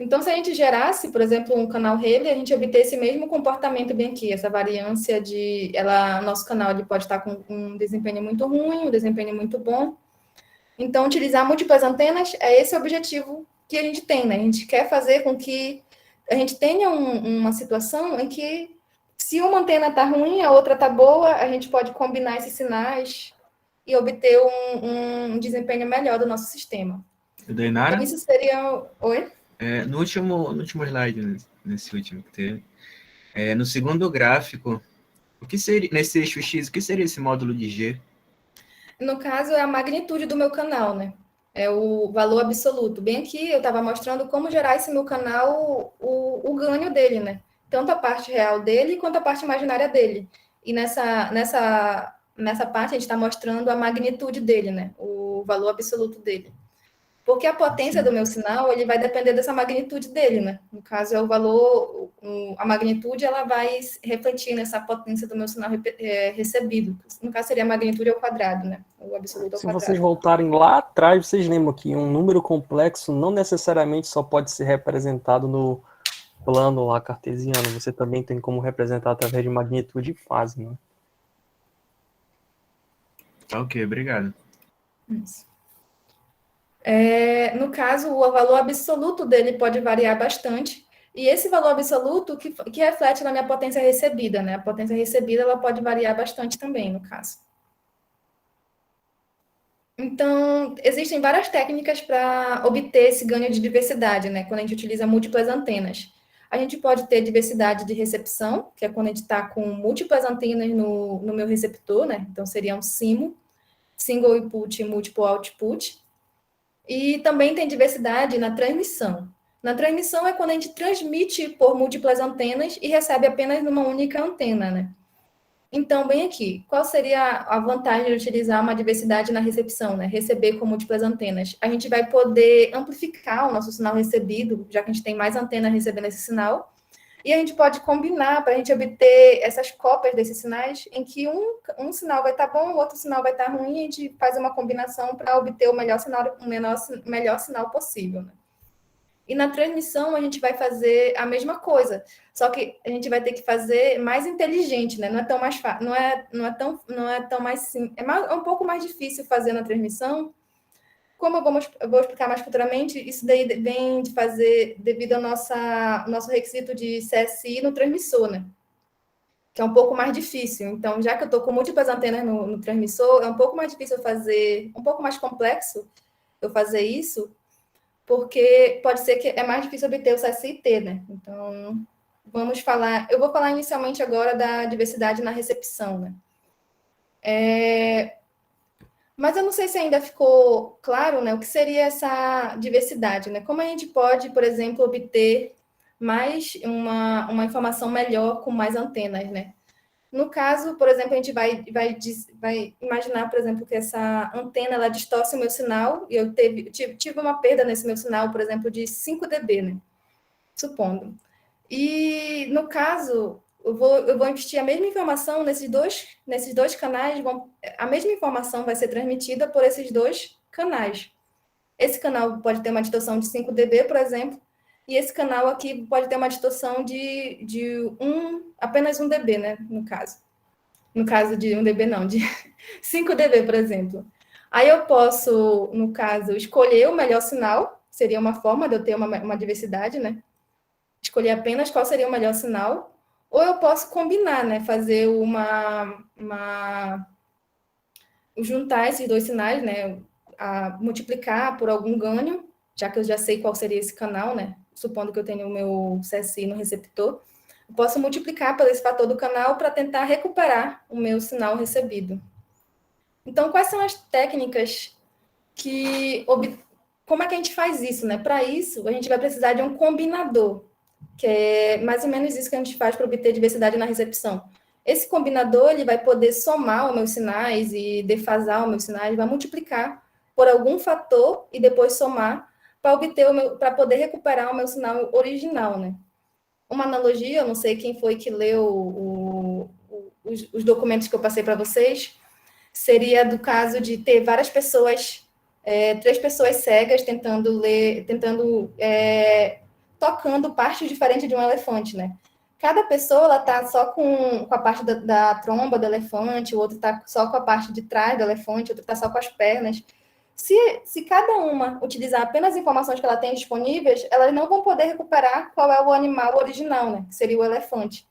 Então, se a gente gerasse, por exemplo, um canal Rayleigh, a gente obter esse mesmo comportamento bem aqui, essa variância de... nosso canal ele pode estar com um desempenho muito ruim, um desempenho muito bom. Então, utilizar múltiplas antenas é esse o objetivo que a gente tem, né? A gente quer fazer com que a gente tenha uma situação em que, se uma antena está ruim, a outra está boa, a gente pode combinar esses sinais e obter um desempenho melhor do nosso sistema. Dainara? Então, isso seria... Oi? No último slide, nesse último que teve, no segundo gráfico, o que seria, nesse eixo X, o que seria esse módulo de G? No caso, é a magnitude do meu canal, né? É o valor absoluto. Bem aqui, eu estava mostrando como gerar esse meu canal, o ganho dele, né? Tanto a parte real dele, quanto a parte imaginária dele. E nessa parte, a gente está mostrando a magnitude dele, né? O valor absoluto dele. Porque a potência do meu sinal, ele vai depender dessa magnitude dele, né? No caso, é o valor, a magnitude, ela vai refletir nessa potência do meu sinal recebido. No caso, seria a magnitude ao quadrado, né? O absoluto ao Se quadrado. vocês voltarem lá atrás, vocês lembram que um número complexo não necessariamente só pode ser representado no plano lá cartesiano. Você também tem como representar através de magnitude e fase, né? Ok, obrigado. Isso. No caso, o valor absoluto dele pode variar bastante, e esse valor absoluto que reflete na minha potência recebida, né? A potência recebida, ela pode variar bastante também, no caso. Então, existem várias técnicas para obter esse ganho de diversidade, né? Quando a gente utiliza múltiplas antenas. A gente pode ter diversidade de recepção, que é quando a gente está com múltiplas antenas no meu receptor, né? Então, seria um SIMO, Single Input e Multiple Output. E também tem diversidade na transmissão. Na transmissão é quando a gente transmite por múltiplas antenas e recebe apenas numa única antena, né? Então, bem aqui, qual seria a vantagem de utilizar uma diversidade na recepção, né? Receber com múltiplas antenas? A gente vai poder amplificar o nosso sinal recebido, já que a gente tem mais antenas recebendo esse sinal, e a gente pode combinar para a gente obter essas cópias desses sinais, em que um sinal vai estar bom, o outro sinal vai estar ruim, e a gente faz uma combinação para obter o melhor sinal possível, né? E na transmissão a gente vai fazer a mesma coisa, só que a gente vai ter que fazer mais inteligente, né? Não é tão mais fácil, não é tão mais simples, é um pouco mais difícil fazer na transmissão. Como eu vou explicar mais futuramente, isso daí vem de fazer devido ao nosso requisito de CSI no transmissor, né? Que é um pouco mais difícil. Então, já que eu estou com múltiplas antenas no transmissor, é um pouco mais difícil fazer, um pouco mais complexo eu fazer isso, porque pode ser que é mais difícil obter o CSI-T, né? Então, eu vou falar inicialmente agora da diversidade na recepção, né? Mas eu não sei se ainda ficou claro, né, o que seria essa diversidade, né? Como a gente pode, por exemplo, obter mais uma informação melhor com mais antenas, né? No caso, por exemplo, a gente vai imaginar, por exemplo, que essa antena ela distorce o meu sinal e eu tive uma perda nesse meu sinal, por exemplo, de 5 dB, né? Supondo. E, no caso, eu vou investir a mesma informação nesses dois canais, a mesma informação vai ser transmitida por esses dois canais. Esse canal pode ter uma distorção de 5 dB, por exemplo, e esse canal aqui pode ter uma distorção de apenas 1 dB, né, no caso. No caso de 1 dB, não, de 5 dB, por exemplo. Aí eu posso, no caso, escolher o melhor sinal, seria uma forma de eu ter uma diversidade, né? Escolher apenas qual seria o melhor sinal, ou eu posso combinar, né? Fazer juntar esses dois sinais, né? Multiplicar por algum ganho, já que eu já sei qual seria esse canal, né? supondo que eu tenho o meu CSI no receptor, eu posso multiplicar pelo esse fator do canal para tentar recuperar o meu sinal recebido. Então, quais são as técnicas que... Como é que a gente faz isso, né? Para isso, a gente vai precisar de um combinador, que é mais ou menos isso que a gente faz para obter diversidade na recepção. Esse combinador, ele vai poder somar os meus sinais e defasar os meus sinais, vai multiplicar por algum fator e depois somar para poder recuperar o meu sinal original, né? Uma analogia, eu não sei quem foi que leu os documentos que eu passei para vocês, seria do caso de ter várias pessoas, 3 pessoas cegas tocando partes diferentes de um elefante, né? Cada pessoa, ela tá só com a parte da tromba do elefante, o outro tá só com a parte de trás do elefante, o outro tá só com as pernas. Se cada uma utilizar apenas as informações que ela tem disponíveis, elas não vão poder recuperar qual é o animal original, né? Que seria o elefante.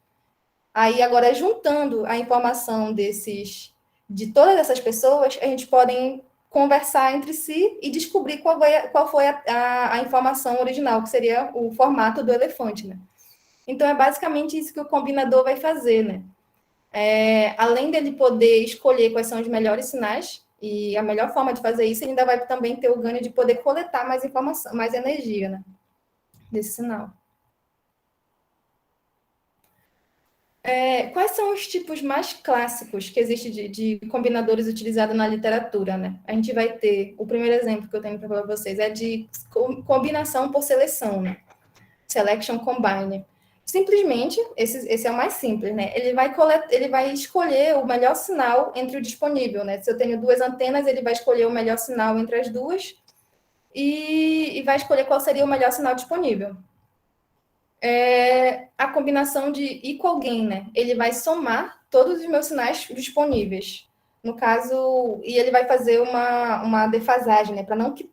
Aí, agora, juntando a informação de todas essas pessoas, a gente pode conversar entre si e descobrir qual foi a informação original, que seria o formato do elefante, né? Então, é basicamente isso que o combinador vai fazer, né? Além dele poder escolher quais são os melhores sinais, e a melhor forma de fazer isso, ele ainda vai também ter o ganho de poder coletar mais informação, mais energia, né? Desse sinal. Quais são os tipos mais clássicos que existem de combinadores utilizados na literatura, né? A gente vai ter, o primeiro exemplo que eu tenho para falar para vocês é de combinação por seleção, né? Selection Combine. Simplesmente, esse é o mais simples, né? Ele vai escolher o melhor sinal entre o disponível, né? Se eu tenho 2 antenas, ele vai escolher o melhor sinal entre as duas e vai escolher qual seria o melhor sinal disponível. A combinação de equal gain, né? Ele vai somar todos os meus sinais disponíveis. No caso, e ele vai fazer uma defasagem, né?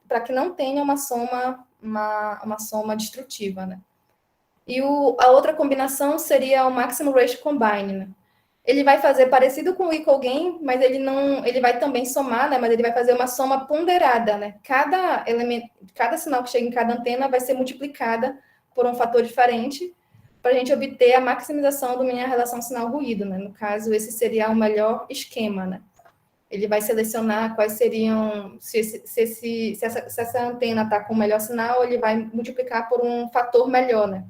Para que não tenha uma soma destrutiva, né? E a outra combinação seria o Maximum Ratio Combine, né? Ele vai fazer parecido com o equal gain, mas ele vai também somar, né? Mas ele vai fazer uma soma ponderada, né? Cada sinal que chega em cada antena vai ser multiplicada por um fator diferente para a gente obter a maximização da minha relação sinal-ruído, né? No caso, esse seria o melhor esquema, né? Ele vai selecionar quais seriam... Se essa antena está com o melhor sinal, ele vai multiplicar por um fator melhor, né?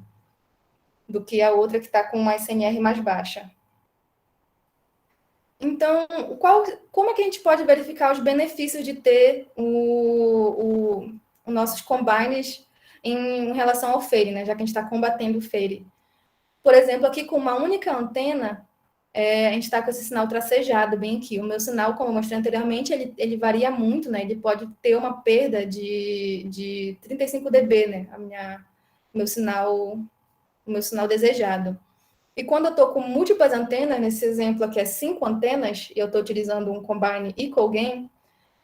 Do que a outra que está com uma SNR mais baixa. Então, como é que a gente pode verificar os benefícios de ter os nossos combines em relação ao FAIRE, né? Já que a gente está combatendo o FAIRE. Por exemplo, aqui com uma única antena, a gente está com esse sinal tracejado bem aqui. O meu sinal, como eu mostrei anteriormente, ele varia muito, né? Ele pode ter uma perda de 35 dB, né? O meu sinal desejado. E quando eu estou com múltiplas antenas, nesse exemplo aqui é 5 antenas, e eu estou utilizando um combine equal gain,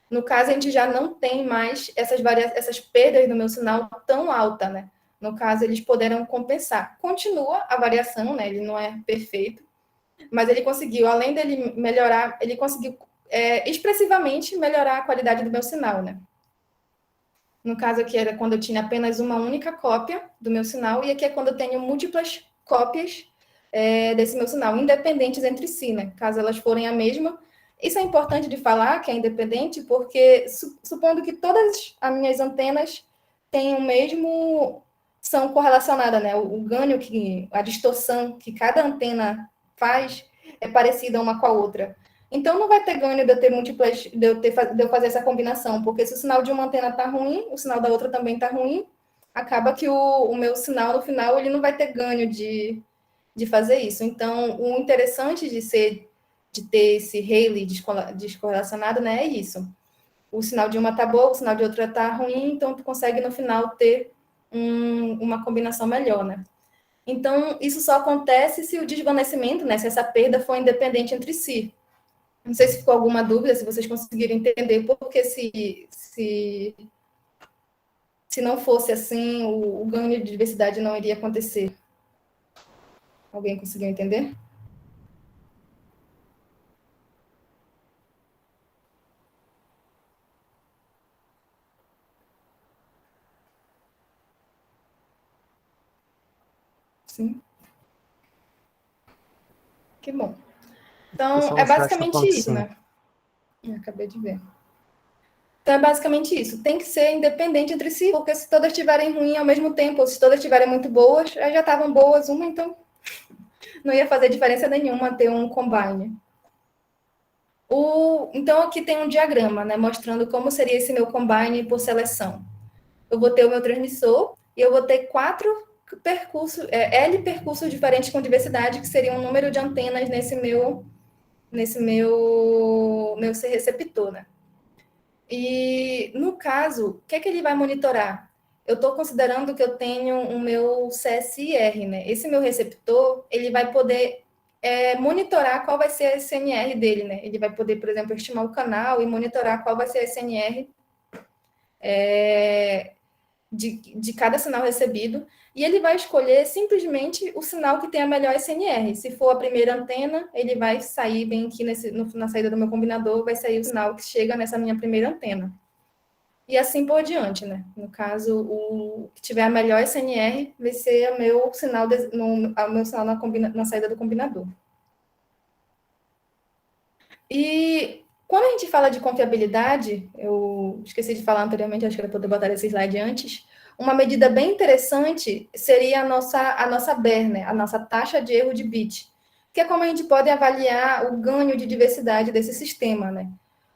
no caso a gente já não tem mais essas perdas no meu sinal tão alta, né? No caso, eles poderão compensar. Continua a variação, né? Ele não é perfeito, mas ele conseguiu, além dele melhorar, ele conseguiu expressivamente melhorar a qualidade do meu sinal, né? No caso aqui era quando eu tinha apenas uma única cópia do meu sinal, e aqui é quando eu tenho múltiplas cópias desse meu sinal, independentes entre si, né? Caso elas forem a mesma. Isso é importante de falar, que é independente, porque supondo que todas as minhas antenas têm o mesmo... são correlacionadas, né? O ganho, a distorção que cada antena faz é parecida uma com a outra. Então, não vai ter ganho de eu ter múltiplas, de eu fazer essa combinação, porque se o sinal de uma antena está ruim, o sinal da outra também está ruim, acaba que o meu sinal, no final, ele não vai ter ganho de fazer isso. Então, o interessante de ter esse Rayleigh descorrelacionado, né, é isso. O sinal de uma está bom, o sinal de outra está ruim, então tu consegue, no final, ter uma combinação melhor, né? Então, isso só acontece se o desvanecimento, né, se essa perda for independente entre si. Não sei se ficou alguma dúvida, se vocês conseguiram entender, porque se não fosse assim, o ganho de diversidade não iria acontecer. Alguém conseguiu entender? Sim. Que bom. Então, Pessoal, é no chat tá basicamente falando que isso, sim. né? Eu acabei de ver. Então, é basicamente isso. Tem que ser independente entre si, porque se todas estiverem ruins ao mesmo tempo, ou se todas estiverem muito boas, aí já estavam boas uma, então não ia fazer diferença nenhuma ter um combine. Então, aqui tem um diagrama, né, mostrando como seria esse meu combine por seleção. Eu vou ter o meu transmissor e eu vou ter 4 percursos, L percursos diferentes com diversidade, que seria um número de antenas nesse meu receptor, né? E, no caso, o que é que ele vai monitorar? Eu estou considerando que eu tenho o meu CSIR, né? Esse meu receptor, ele vai poder monitorar qual vai ser a SNR dele, né? Ele vai poder, por exemplo, estimar o canal e monitorar qual vai ser a SNR de cada sinal recebido, e ele vai escolher simplesmente o sinal que tem a melhor SNR. Se for a primeira antena, ele vai sair bem aqui na saída do meu combinador, vai sair o sinal que chega nessa minha primeira antena. E assim por diante, né? No caso, o que tiver a melhor SNR vai ser o meu sinal, na saída do combinador. E quando a gente fala de confiabilidade, eu esqueci de falar anteriormente, acho que eu vou poder botar esse slide antes. Uma medida bem interessante seria a nossa BER, né? A nossa taxa de erro de bit, que é como a gente pode avaliar o ganho de diversidade desse sistema, né?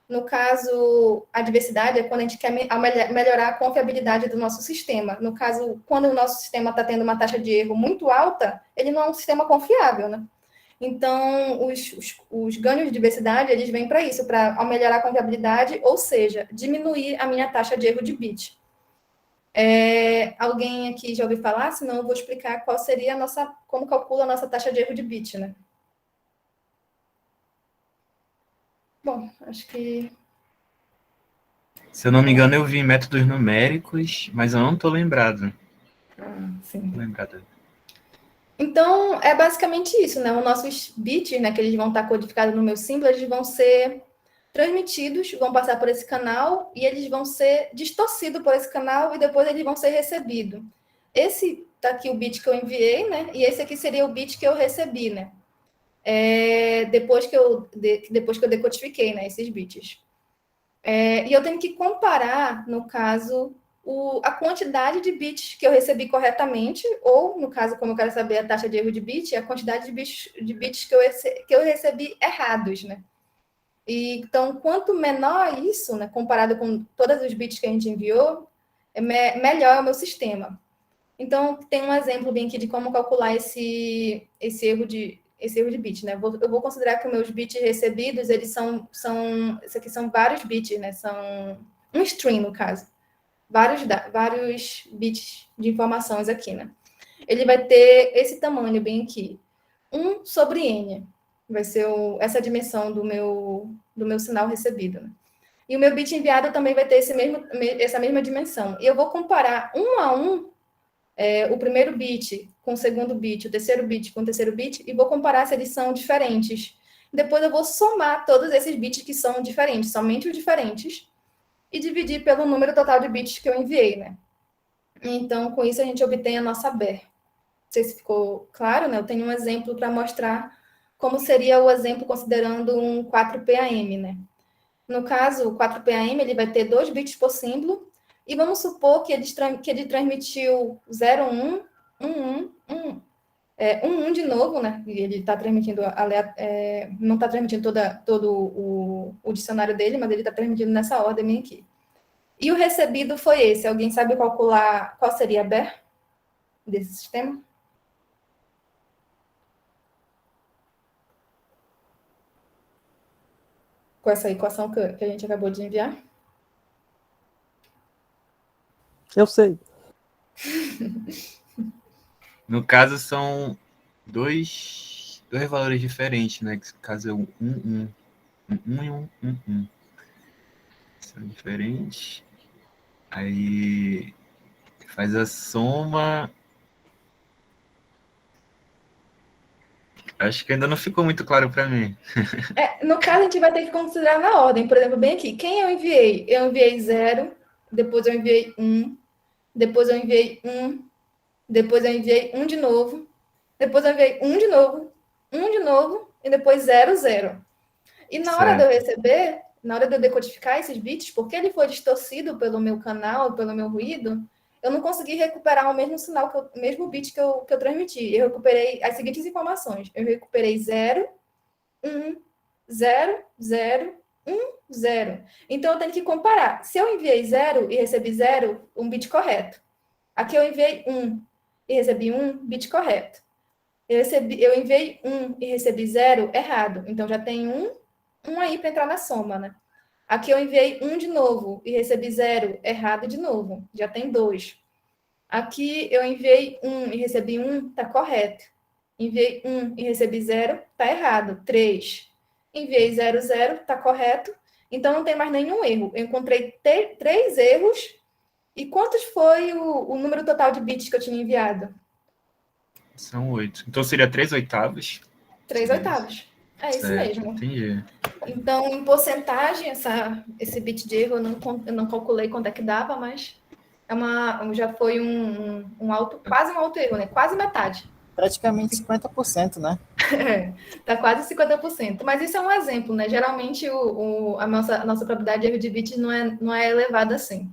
No caso, a diversidade é quando a gente quer melhorar a confiabilidade do nosso sistema. No caso, quando o nosso sistema está tendo uma taxa de erro muito alta, ele não é um sistema confiável, né? Então, os ganhos de diversidade, eles vêm para isso, para melhorar a confiabilidade, ou seja, diminuir a minha taxa de erro de bit. Alguém aqui já ouviu falar? Senão eu vou explicar qual seria como calcula a nossa taxa de erro de bit, né? Bom, acho que... Se eu não me engano, eu vi métodos numéricos, mas eu não tô lembrado. Sim. Tô lembrado. Então, é basicamente isso, né? Os nossos bits, né, que eles vão estar codificados no meu símbolo, eles vão ser transmitidos, vão passar por esse canal e eles vão ser distorcidos por esse canal e depois eles vão ser recebidos. Esse tá aqui o bit que eu enviei, né? E esse aqui seria o bit que eu recebi, né? Depois que eu decodifiquei, né, esses bits. E eu tenho que comparar, no caso, a quantidade de bits que eu recebi corretamente, ou, no caso, como eu quero saber a taxa de erro de bit, a quantidade de bits que eu recebi errados, né? Então, quanto menor isso, né, comparado com todos os bits que a gente enviou, melhor é o meu sistema. Então, tem um exemplo bem aqui de como calcular esse erro de bit, né? Eu vou considerar que os meus bits recebidos, eles isso aqui são vários bits, né? São um string, no caso. Vários bits de informações aqui, né? Ele vai ter esse tamanho bem aqui. 1 sobre n. Vai ser essa dimensão do meu sinal recebido, né? E o meu bit enviado também vai ter essa mesma dimensão. E eu vou comparar 1 a 1 o primeiro bit com o segundo bit, o terceiro bit com o terceiro bit, e vou comparar se eles são diferentes. Depois eu vou somar todos esses bits que são diferentes, somente os diferentes, e dividir pelo número total de bits que eu enviei, né? Então, com isso, a gente obtém a nossa BER. Não sei se ficou claro, né? Eu tenho um exemplo para mostrar como seria o exemplo considerando um 4PAM, né? No caso, o 4PAM, ele vai ter 2 bits por símbolo, e vamos supor que ele transmitiu 0, 1, 1, 1, 1, 1 de novo, né? E ele está transmitindo, não está transmitindo todo o dicionário dele, mas ele está transmitindo nessa ordem aqui. E o recebido foi esse. Alguém sabe calcular qual seria a BER desse sistema? Com essa equação que a gente acabou de enviar? Eu sei. No caso, são dois valores diferentes, né? Que no caso é um 1 e um 1. São diferentes. Aí faz a soma. Acho que ainda não ficou muito claro para mim. No caso, a gente vai ter que considerar na ordem. Por exemplo, bem aqui, quem eu enviei? Eu enviei 0, depois eu enviei 1, depois eu enviei 1, depois eu enviei 1 de novo, depois eu enviei 1 de novo, e depois 0, 0. E na hora de eu receber, na hora de eu decodificar esses bits, porque ele foi distorcido pelo meu canal, pelo meu ruído, eu não consegui recuperar o mesmo sinal, o mesmo bit que eu transmiti. Eu recuperei as seguintes informações. Eu recuperei 0, 1, 0, 0, 1, 0. Então, eu tenho que comparar. Se eu enviei 0 e recebi 0, um bit correto. Aqui eu enviei 1 e recebi 1, bit correto. Eu enviei 1 e recebi 0, errado. Então, já tem 1 aí para entrar na soma, né? Aqui eu enviei 1 de novo e recebi 0, errado de novo. Já tem 2. Aqui eu enviei 1 e recebi 1, tá correto. Enviei 1 e recebi 0, tá errado. 3. Enviei 0, 0, tá correto. Então não tem mais nenhum erro. Eu encontrei 3 erros. E quantos foi o número total de bits que eu tinha enviado? São 8. Então seria 3/8? 3/8. É isso mesmo. Entendi. Então, em porcentagem, esse bit de erro eu não calculei quanto é que dava, mas já foi quase um alto erro, né? Quase metade. Praticamente 50%, né? Tá quase 50%. Mas isso é um exemplo, né? Geralmente a nossa probabilidade de erro de bits não é elevada assim.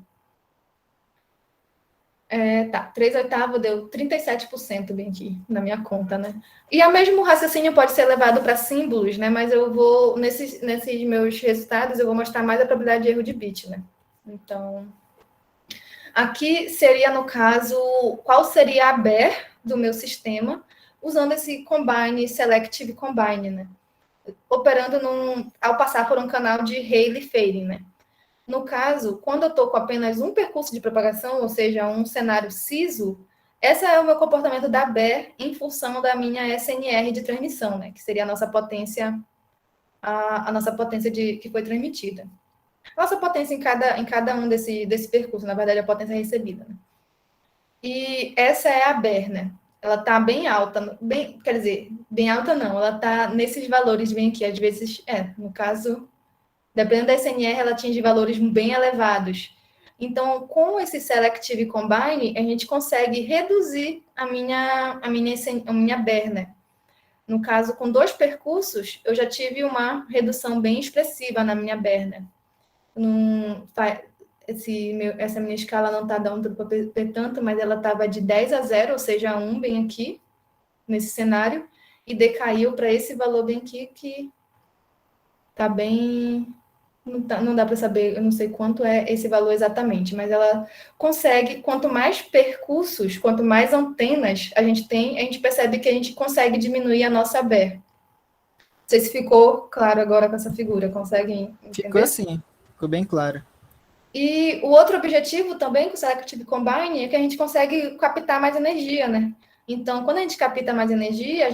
3/8 deu 37% bem aqui na minha conta, né? E o mesmo raciocínio pode ser levado para símbolos, né? Mas eu vou, nesses meus resultados, eu vou mostrar mais a probabilidade de erro de bit, né? Então, aqui seria, no caso, qual seria a BER do meu sistema, usando esse Combine, Selective Combine, né? Operando ao passar por um canal de Rayleigh-Fading, né? No caso, quando eu estou com apenas um percurso de propagação, ou seja, um cenário ciso, esse é o meu comportamento da BER em função da minha SNR de transmissão, né? Que seria a nossa potência, a nossa potência que foi transmitida. Nossa potência em cada um desse percurso, na verdade, a potência recebida. Né? E essa é a BER, né? Ela está bem alta, quer dizer, bem alta não, ela está nesses valores bem aqui, às vezes, no caso, dependendo da SNR, ela atinge valores bem elevados. Então, com esse Selective Combine, a gente consegue reduzir a minha BER, né? No caso, com 2 percursos, eu já tive uma redução bem expressiva na minha BER, né? Essa minha escala não está dando para ver tanto, mas ela estava de 10/0, ou seja, 1 bem aqui, nesse cenário, e decaiu para esse valor bem aqui, que está bem... Não dá para saber, eu não sei quanto é esse valor exatamente, mas ela consegue, quanto mais percursos, quanto mais antenas a gente tem, a gente percebe que a gente consegue diminuir a nossa BER. Não sei se ficou claro agora com essa figura, conseguem entender? Ficou assim, ficou bem claro. E o outro objetivo também com o Selective Combine é que a gente consegue captar mais energia, né? Então, quando a gente capta mais energia,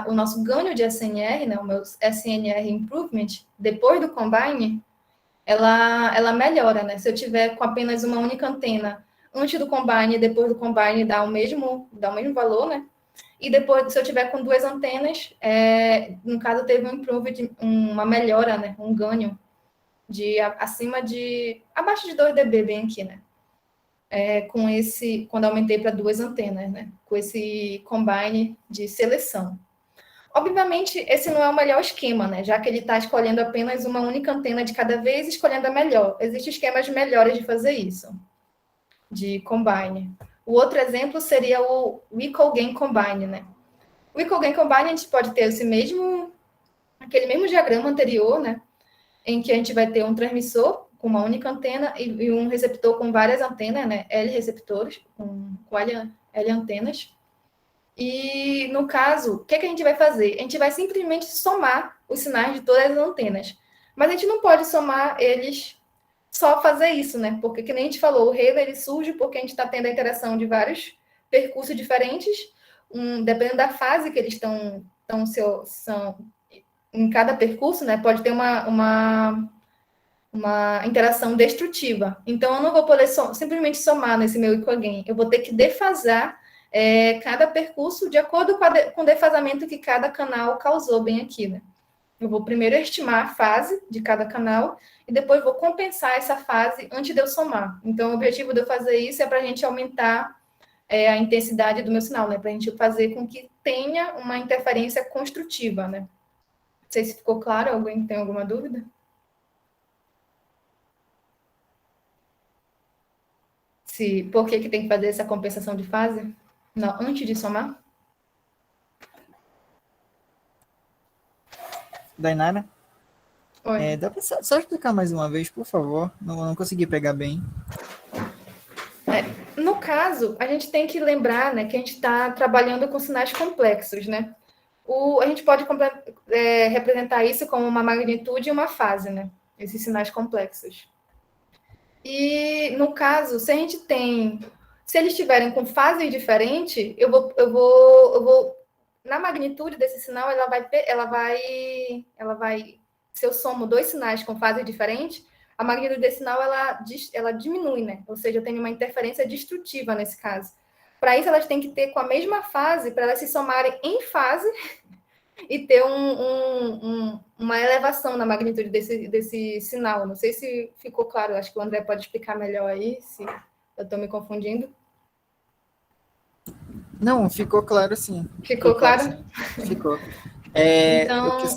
o nosso ganho de SNR, né, o meu SNR Improvement, depois do Combine, ela melhora, né? Se eu tiver com apenas uma única antena antes do Combine e depois do Combine, dá o mesmo valor, né? E depois, se eu tiver com 2 antenas, no caso, teve um improvement, uma melhora, né? Um ganho abaixo de 2 dB, bem aqui, né? Quando aumentei para 2 antenas, né? Com esse combine de seleção. Obviamente, esse não é o melhor esquema, né? Já que ele está escolhendo apenas uma única antena de cada vez, escolhendo a melhor. Existem esquemas melhores de fazer isso, de combine. O outro exemplo seria o Equal Gain Combine, né? O Equal Gain Combine, a gente pode ter aquele mesmo diagrama anterior, né? Em que a gente vai ter um transmissor com uma única antena e um receptor com várias antenas, né? L receptores, com L antenas. E, no caso, o que a gente vai fazer? A gente vai simplesmente somar os sinais de todas as antenas. Mas a gente não pode somar eles só fazer isso, né? Porque, que nem a gente falou, o Rayleigh ele surge porque a gente está tendo a interação de vários percursos diferentes, dependendo da fase que eles estão em cada percurso, né? Pode ter uma interação destrutiva. Então, eu não vou poder simplesmente somar nesse meu equal gain. Eu vou ter que defasar cada percurso de acordo com o defasamento que cada canal causou bem aqui, né? Eu vou primeiro estimar a fase de cada canal e depois vou compensar essa fase antes de eu somar. Então, o objetivo de eu fazer isso é para a gente aumentar a intensidade do meu sinal, né? Para a gente fazer com que tenha uma interferência construtiva, né? Não sei se ficou claro, alguém tem alguma dúvida? Por que tem que fazer essa compensação de fase? Não, antes de somar? Dainara, Oi. dá para só explicar mais uma vez, por favor? Não consegui pegar bem. No caso, a gente tem que lembrar, né, que a gente está trabalhando com sinais complexos, né? A gente pode representar isso como uma magnitude e uma fase, né? Esses sinais complexos. E, no caso, se eles estiverem com fases diferentes, eu vou na magnitude desse sinal, se eu somo dois sinais com fases diferentes, a magnitude desse sinal, ela diminui, né? Ou seja, eu tenho uma interferência destrutiva nesse caso. Para isso, elas têm que ter com a mesma fase, para elas se somarem em fase e ter uma elevação na magnitude desse sinal. Não sei se ficou claro, acho que o André pode explicar melhor aí, se eu estou me confundindo. Não, ficou claro sim. Ficou claro? Sim. Ficou. Então, o que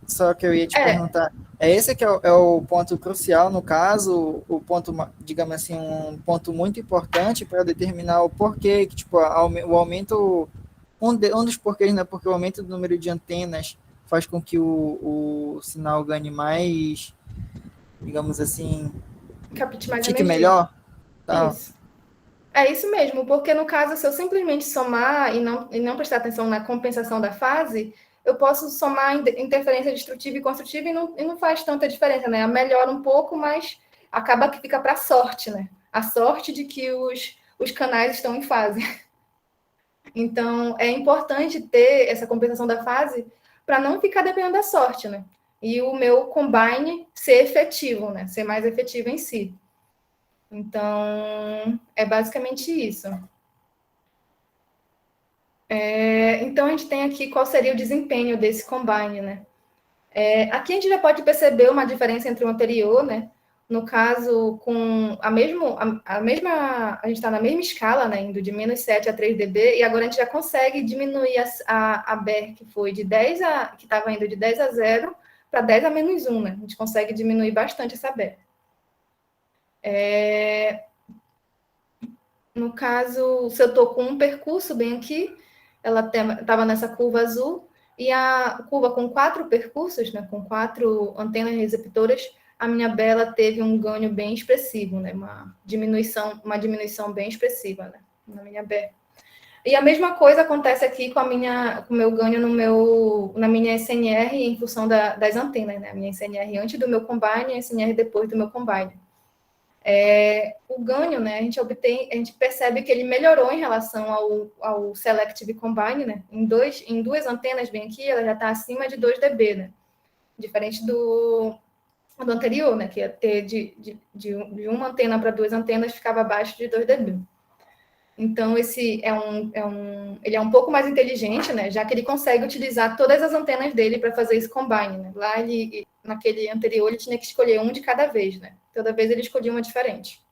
só que eu ia te perguntar, esse que é o ponto crucial, no caso, o ponto, digamos assim, um ponto muito importante para determinar o porquê, que tipo, o aumento, um dos porquês, né, porque o aumento do número de antenas faz com que o sinal ganhe mais, digamos assim, capte mais fique energia. melhor. Tá. Isso. É isso mesmo, porque no caso, se eu simplesmente somar e não prestar atenção na compensação da fase, eu posso somar interferência destrutiva e construtiva e não faz tanta diferença, né? Melhora um pouco, mas acaba que fica para a sorte, né? A sorte de que os canais estão em fase. Então, é importante ter essa compensação da fase para não ficar dependendo da sorte, né? E o meu combine ser efetivo, né? Ser mais efetivo em si. Então, é basicamente isso. Então, a gente tem aqui qual seria o desempenho desse combine, né? Aqui a gente já pode perceber uma diferença entre o anterior, né? No caso, com a gente está na mesma escala, né? Indo de -7 a 3 dB, e agora a gente já consegue diminuir a BER, que foi que estava indo de 10 a 0 para 10 a -1, né? A gente consegue diminuir bastante essa BER. No caso, se eu estou com um percurso bem aqui, ela estava nessa curva azul, e a curva com 4 percursos, né, com 4 antenas receptoras, a minha bela teve um ganho bem expressivo, né, uma diminuição bem expressiva, né, na minha bela. E a mesma coisa acontece aqui com o meu ganho na minha SNR em função das antenas, né, a minha SNR antes do meu combine e a SNR depois do meu combine. O ganho, né, a gente percebe que ele melhorou em relação ao Selective Combine, né? Em duas antenas bem aqui, ela já está acima de 2 dB, né? Diferente do anterior, né? Que ia ter de uma antena para 2 antenas ficava abaixo de 2 dB. Então, ele é um pouco mais inteligente, né? Já que ele consegue utilizar todas as antenas dele para fazer esse combine, né? Lá, naquele anterior, ele tinha que escolher um de cada vez, né? Toda vez ele escolhia uma diferente.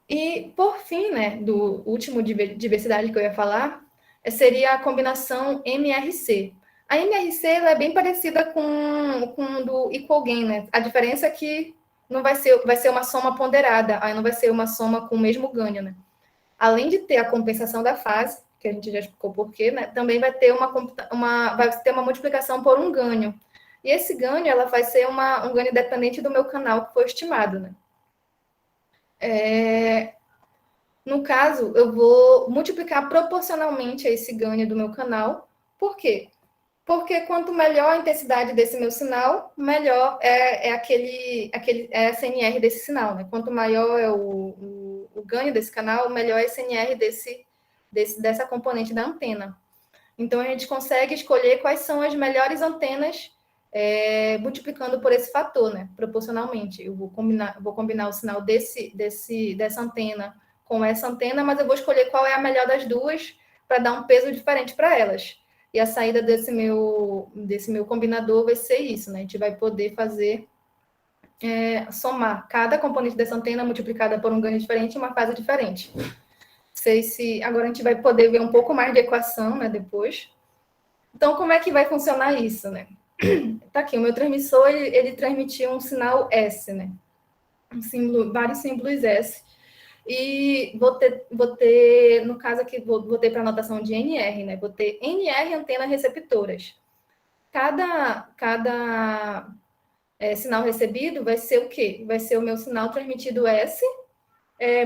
E, por fim, né, do último diversidade que eu ia falar, seria a combinação MRC. A MRC ela é bem parecida com do Equal Gain, né? A diferença é que não vai ser uma soma ponderada, aí não vai ser uma soma com o mesmo ganho, né? Além de ter a compensação da fase, que a gente já explicou por quê, né? Também vai ter uma multiplicação por um ganho. E esse ganho, ela vai ser um ganho dependente do meu canal que foi estimado, né? No caso, eu vou multiplicar proporcionalmente a esse ganho do meu canal. Por quê? Porque quanto melhor a intensidade desse meu sinal, melhor é a SNR desse sinal, né? Quanto maior é o ganho desse canal, melhor é a SNR dessa componente da antena. Então, a gente consegue escolher quais são as melhores antenas multiplicando por esse fator, né? Proporcionalmente. Eu vou combinar o sinal dessa antena com essa antena, mas eu vou escolher qual é a melhor das duas para dar um peso diferente para elas. E a saída desse meu combinador vai ser isso, né? A gente vai poder fazer somar cada componente dessa antena multiplicada por um ganho diferente em uma fase diferente. Não sei se agora a gente vai poder ver um pouco mais de equação, né, depois. Então, como é que vai funcionar isso, né? Tá aqui, o meu transmissor, ele transmitiu um sinal S, né? Vários símbolos S. E vou ter no caso aqui, vou ter para anotação de NR, né? Vou ter NR antenas receptoras. Cada sinal recebido vai ser o quê? Vai ser o meu sinal transmitido S,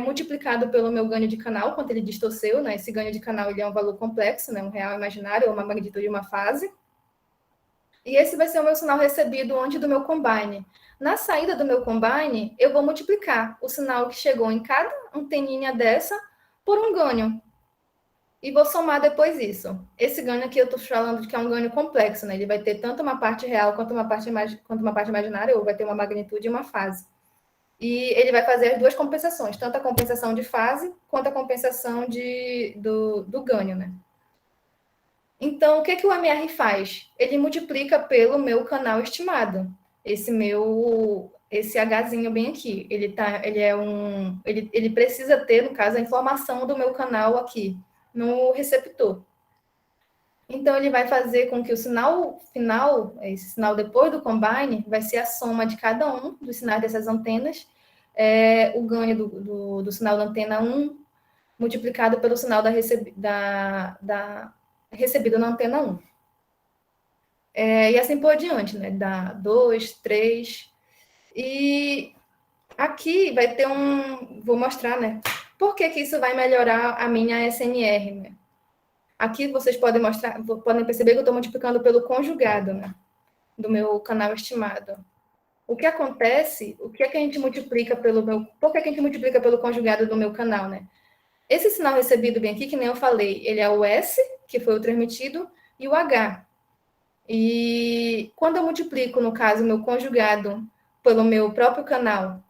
multiplicado pelo meu ganho de canal, quanto ele distorceu, né? Esse ganho de canal ele é um valor complexo, né? Um real imaginário, ou uma magnitude de uma fase. E esse vai ser o meu sinal recebido antes do meu combine. Na saída do meu combine, eu vou multiplicar o sinal que chegou em cada anteninha dessa por um ganho. E vou somar depois isso. Esse ganho aqui eu estou falando de que é um ganho complexo, né? Ele vai ter tanto uma parte real quanto uma parte imaginária, ou vai ter uma magnitude e uma fase. E ele vai fazer as duas compensações, tanto a compensação de fase quanto a compensação do ganho, né? Então, o que o MR faz? Ele multiplica pelo meu canal estimado. Esse Hzinho bem aqui. Ele precisa ter, no caso, a informação do meu canal aqui, no receptor. Então, ele vai fazer com que o sinal final, esse sinal depois do combine, vai ser a soma de cada um dos sinais dessas antenas, o ganho do sinal da antena 1, multiplicado pelo sinal recebido na antena 1. E assim por diante, né? Dá 2, 3. E aqui vai ter vou mostrar, né? Por que isso vai melhorar a minha SNR, né? Aqui vocês podem perceber que eu estou multiplicando pelo conjugado, né? Do meu canal estimado. O que acontece, por que a gente multiplica pelo conjugado do meu canal, né? Esse sinal recebido bem aqui, que nem eu falei, ele é o S, que foi o transmitido, e o H. E quando eu multiplico, no caso, meu conjugado pelo meu próprio canal,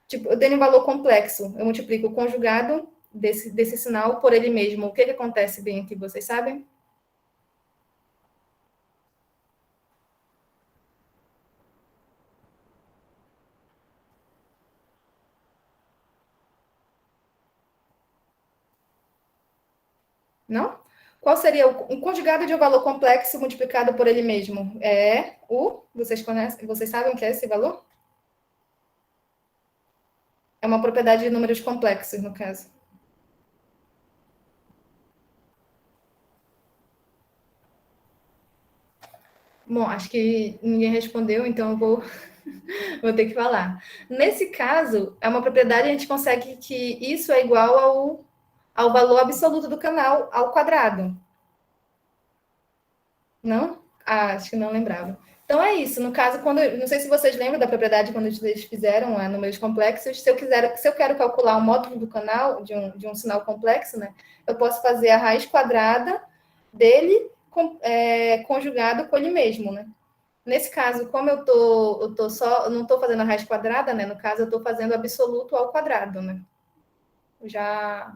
tipo, eu tenho um valor complexo, eu multiplico o conjugado desse sinal por ele mesmo. O que acontece bem aqui, vocês sabem? Não? Qual seria um conjugado de um valor complexo multiplicado por ele mesmo? Vocês conhecem? Vocês sabem o que é esse valor? É uma propriedade de números complexos, no caso. Bom, acho que ninguém respondeu, então eu vou ter que falar. Nesse caso, é uma propriedade, a gente consegue que isso é igual ao valor absoluto do canal ao quadrado. Não? Acho que não lembrava. Então é isso. No caso, não sei se vocês lembram da propriedade quando eles fizeram números complexos. Se eu quero calcular o módulo do canal de um sinal complexo, né? Eu posso fazer a raiz quadrada dele conjugado com ele mesmo, né? Nesse caso, como eu não estou fazendo a raiz quadrada, né? No caso, eu estou fazendo absoluto ao quadrado, né? Já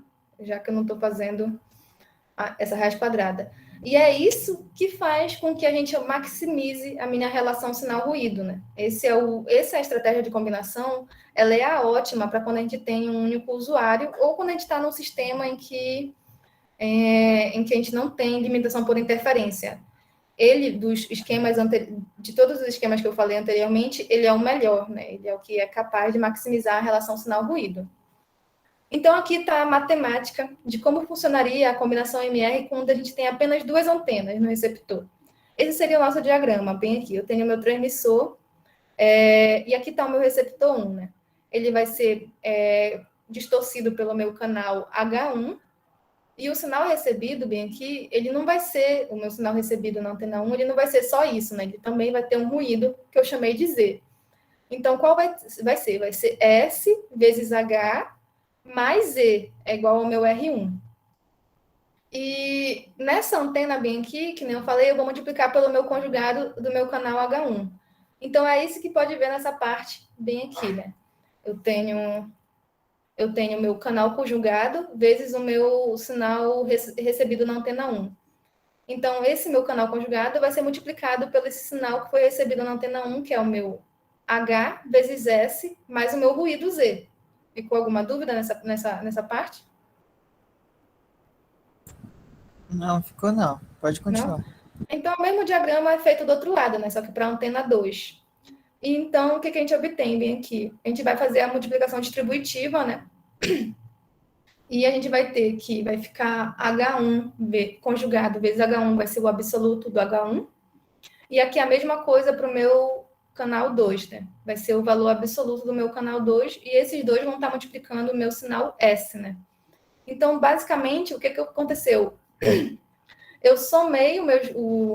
que eu não estou fazendo essa raiz quadrada. E é isso que faz com que a gente maximize a minha relação sinal-ruído, né? Essa é a estratégia de combinação, ela é a ótima para quando a gente tem um único usuário ou quando a gente está num sistema em que a gente não tem limitação por interferência. De todos os esquemas que eu falei anteriormente, ele é o melhor, né? Ele é o que é capaz de maximizar a relação sinal-ruído. Então, aqui está a matemática de como funcionaria a combinação MR quando a gente tem apenas duas antenas no receptor. Esse seria o nosso diagrama, bem aqui. Eu tenho o meu transmissor, e aqui está o meu receptor 1, né? Ele vai ser distorcido pelo meu canal H1, e o sinal recebido, bem aqui, ele não vai ser, o meu sinal recebido na antena 1, ele não vai ser só isso, né? Ele também vai ter um ruído, que eu chamei de Z. Então, qual vai ser? Vai ser S vezes H mais Z é igual ao meu R1. E nessa antena bem aqui, que nem eu falei, eu vou multiplicar pelo meu conjugado do meu canal H1. Então, é isso que pode ver nessa parte bem aqui, né? Eu tenho o meu canal conjugado vezes o meu sinal recebido na antena 1. Então, esse meu canal conjugado vai ser multiplicado pelo esse sinal que foi recebido na antena 1, que é o meu H vezes S mais o meu ruído Z. Ficou alguma dúvida nessa parte? Não, ficou não. Pode continuar. Não? Então, o mesmo diagrama é feito do outro lado, né? Só que para a antena 2. E então, o que a gente obtém bem aqui? A gente vai fazer a multiplicação distributiva, né? E a gente vai ter que vai ficar H1 conjugado vezes H1 vai ser o absoluto do H1. E aqui a mesma coisa para o meu canal 2, né? Vai ser o valor absoluto do meu canal 2, e esses dois vão estar multiplicando o meu sinal S, né? Então, basicamente, o que aconteceu? Eu somei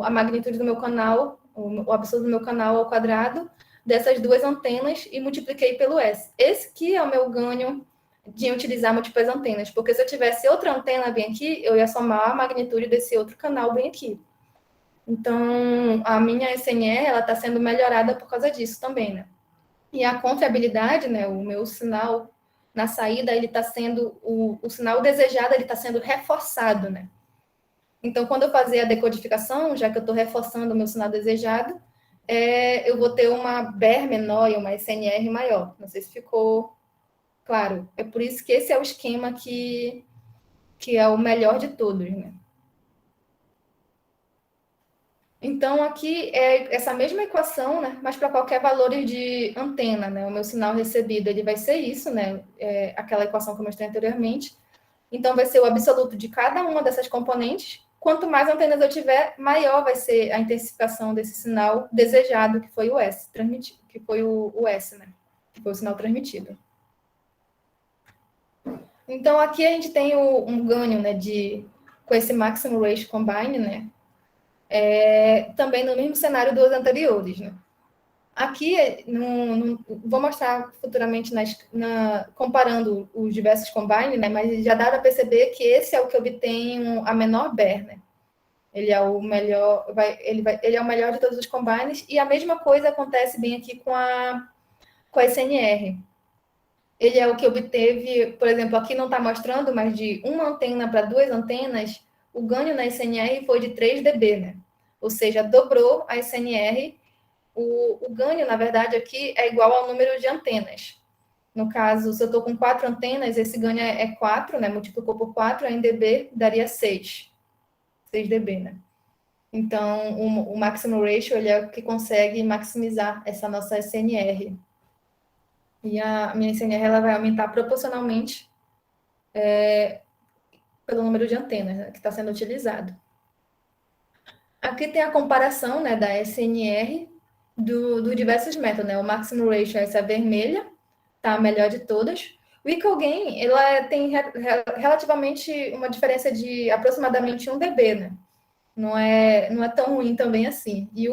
a magnitude do meu canal, o absoluto do meu canal ao quadrado, dessas duas antenas e multipliquei pelo S. Esse aqui é o meu ganho de utilizar múltiplas antenas, porque se eu tivesse outra antena bem aqui, eu ia somar a magnitude desse outro canal bem aqui. Então, a minha SNR, ela está sendo melhorada por causa disso também, né? E a confiabilidade, né, o meu sinal na saída, ele está sendo, o sinal desejado, ele está sendo reforçado, né? Então, quando eu fazer a decodificação, já que eu estou reforçando o meu sinal desejado, eu vou ter uma BER menor e uma SNR maior. Não sei se ficou claro. É por isso que esse é o esquema que é o melhor de todos, né? Então, aqui é essa mesma equação, né? Mas para qualquer valor de antena, né? O meu sinal recebido, ele vai ser isso, né? Aquela equação que eu mostrei anteriormente. Então, vai ser o absoluto de cada uma dessas componentes. Quanto mais antenas eu tiver, maior vai ser a intensificação desse sinal desejado, que foi o S, transmitido, que foi o S, né? Que foi o sinal transmitido. Então, aqui a gente tem um ganho, né? Com esse maximum ratio combine, né? Também no mesmo cenário dos anteriores, né? Aqui, vou mostrar futuramente comparando os diversos combine, né? Mas já dá para perceber que esse é o que obtém a menor BER, né? Ele é o melhor, ele é o melhor de todos os combines, e a mesma coisa acontece bem aqui com a SNR. Ele é o que obteve, por exemplo, aqui não está mostrando, mas de uma antena para duas antenas, o ganho na SNR foi de 3 dB, né? Ou seja, dobrou a SNR. O ganho, na verdade, aqui é igual ao número de antenas. No caso, se eu estou com 4 antenas, esse ganho é 4, né? Multiplicou por 4, em dB daria 6 dB, né? Então, o maximum ratio, ele é o que consegue maximizar essa nossa SNR. E a minha SNR, ela vai aumentar proporcionalmente pelo número de antenas, né, que está sendo utilizado. Aqui tem a comparação, né, da SNR do diversos métodos, né? O maximum ratio é essa vermelha, tá a melhor de todas. O equal gain, ela tem relativamente uma diferença de aproximadamente 1 dB, né? Não é tão ruim também assim. E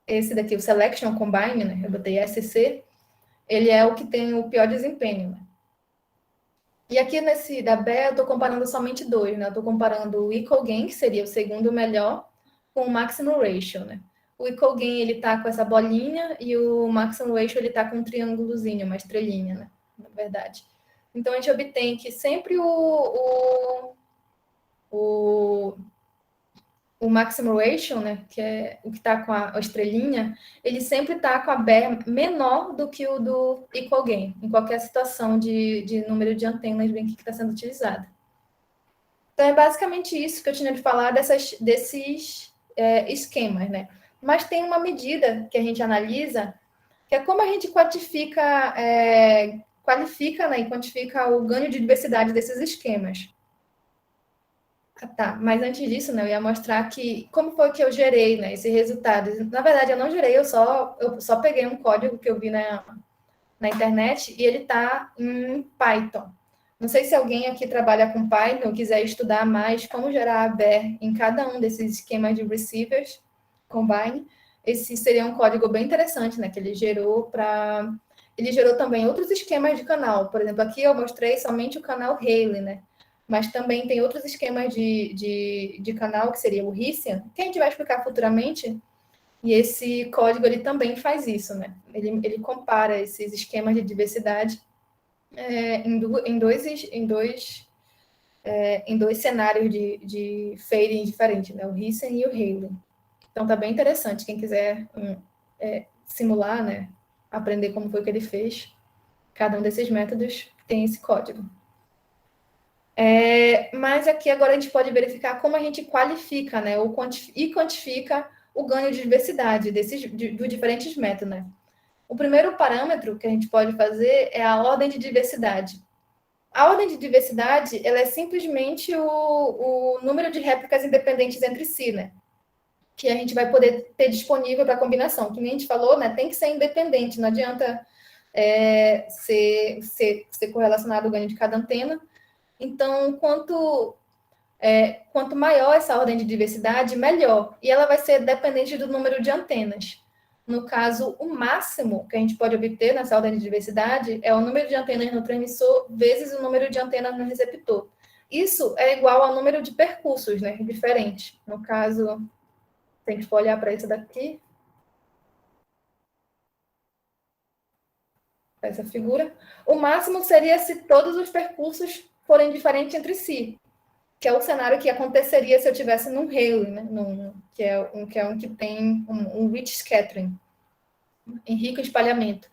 esse daqui, o Selection Combine, né? Eu botei SC, ele é o que tem o pior desempenho, né? E aqui nesse da BE, eu estou comparando somente dois, né? Eu estou comparando o equal gain, que seria o segundo melhor, com o maximum ratio, né? O equal gain, ele tá com essa bolinha, e o maximum ratio, ele tá com um triângulozinho, uma estrelinha, né? Na verdade. Então, a gente obtém que sempre o maximum ratio, né, que é o que está com a estrelinha, ele sempre está com a BER menor do que o do equal gain, em qualquer situação de número de antenas bem que está sendo utilizado. Então, é basicamente isso que eu tinha de falar desses esquemas, né? Mas tem uma medida que a gente analisa, que é como a gente qualifica, né, e quantifica o ganho de diversidade desses esquemas. Tá, mas antes disso, né, eu ia mostrar como foi que eu gerei, né, esse resultado. Na verdade, eu não gerei, eu só peguei um código que eu vi na internet, e ele está em Python. Não sei se alguém aqui trabalha com Python ou quiser estudar mais como gerar a BER em cada um desses esquemas de receivers combine. Esse seria um código bem interessante, né, que ele gerou Ele gerou também outros esquemas de canal. Por exemplo, aqui eu mostrei somente o canal Rayleigh, né? Mas também tem outros esquemas de canal, que seria o Hessian, que a gente vai explicar futuramente, e esse código ele também faz isso, né? Ele compara esses esquemas de diversidade em dois cenários de fading diferentes, né? O Hessian e o Rayleigh. Então, tá bem interessante. Quem quiser simular, né, aprender como foi que ele fez, cada um desses métodos tem esse código. Mas aqui agora a gente pode verificar como a gente qualifica, né, e quantifica o ganho de diversidade dos diferentes métodos, né? O primeiro parâmetro que a gente pode fazer é a ordem de diversidade. A ordem de diversidade, ela é simplesmente o número de réplicas independentes entre si, né? Que a gente vai poder ter disponível para combinação. Que nem a gente falou, né? Tem que ser independente, não adianta ser correlacionado o ganho de cada antena. Então, quanto maior essa ordem de diversidade, melhor. E ela vai ser dependente do número de antenas. No caso, o máximo que a gente pode obter nessa ordem de diversidade é o número de antenas no transmissor vezes o número de antenas no receptor. Isso é igual ao número de percursos, né? Diferente. No caso, tem que olhar para isso daqui. Essa figura. O máximo seria se todos os percursos forem diferentes entre si, que é o cenário que aconteceria se eu tivesse num Rayleigh, né? Que é um que tem um rich scattering, em rico espalhamento.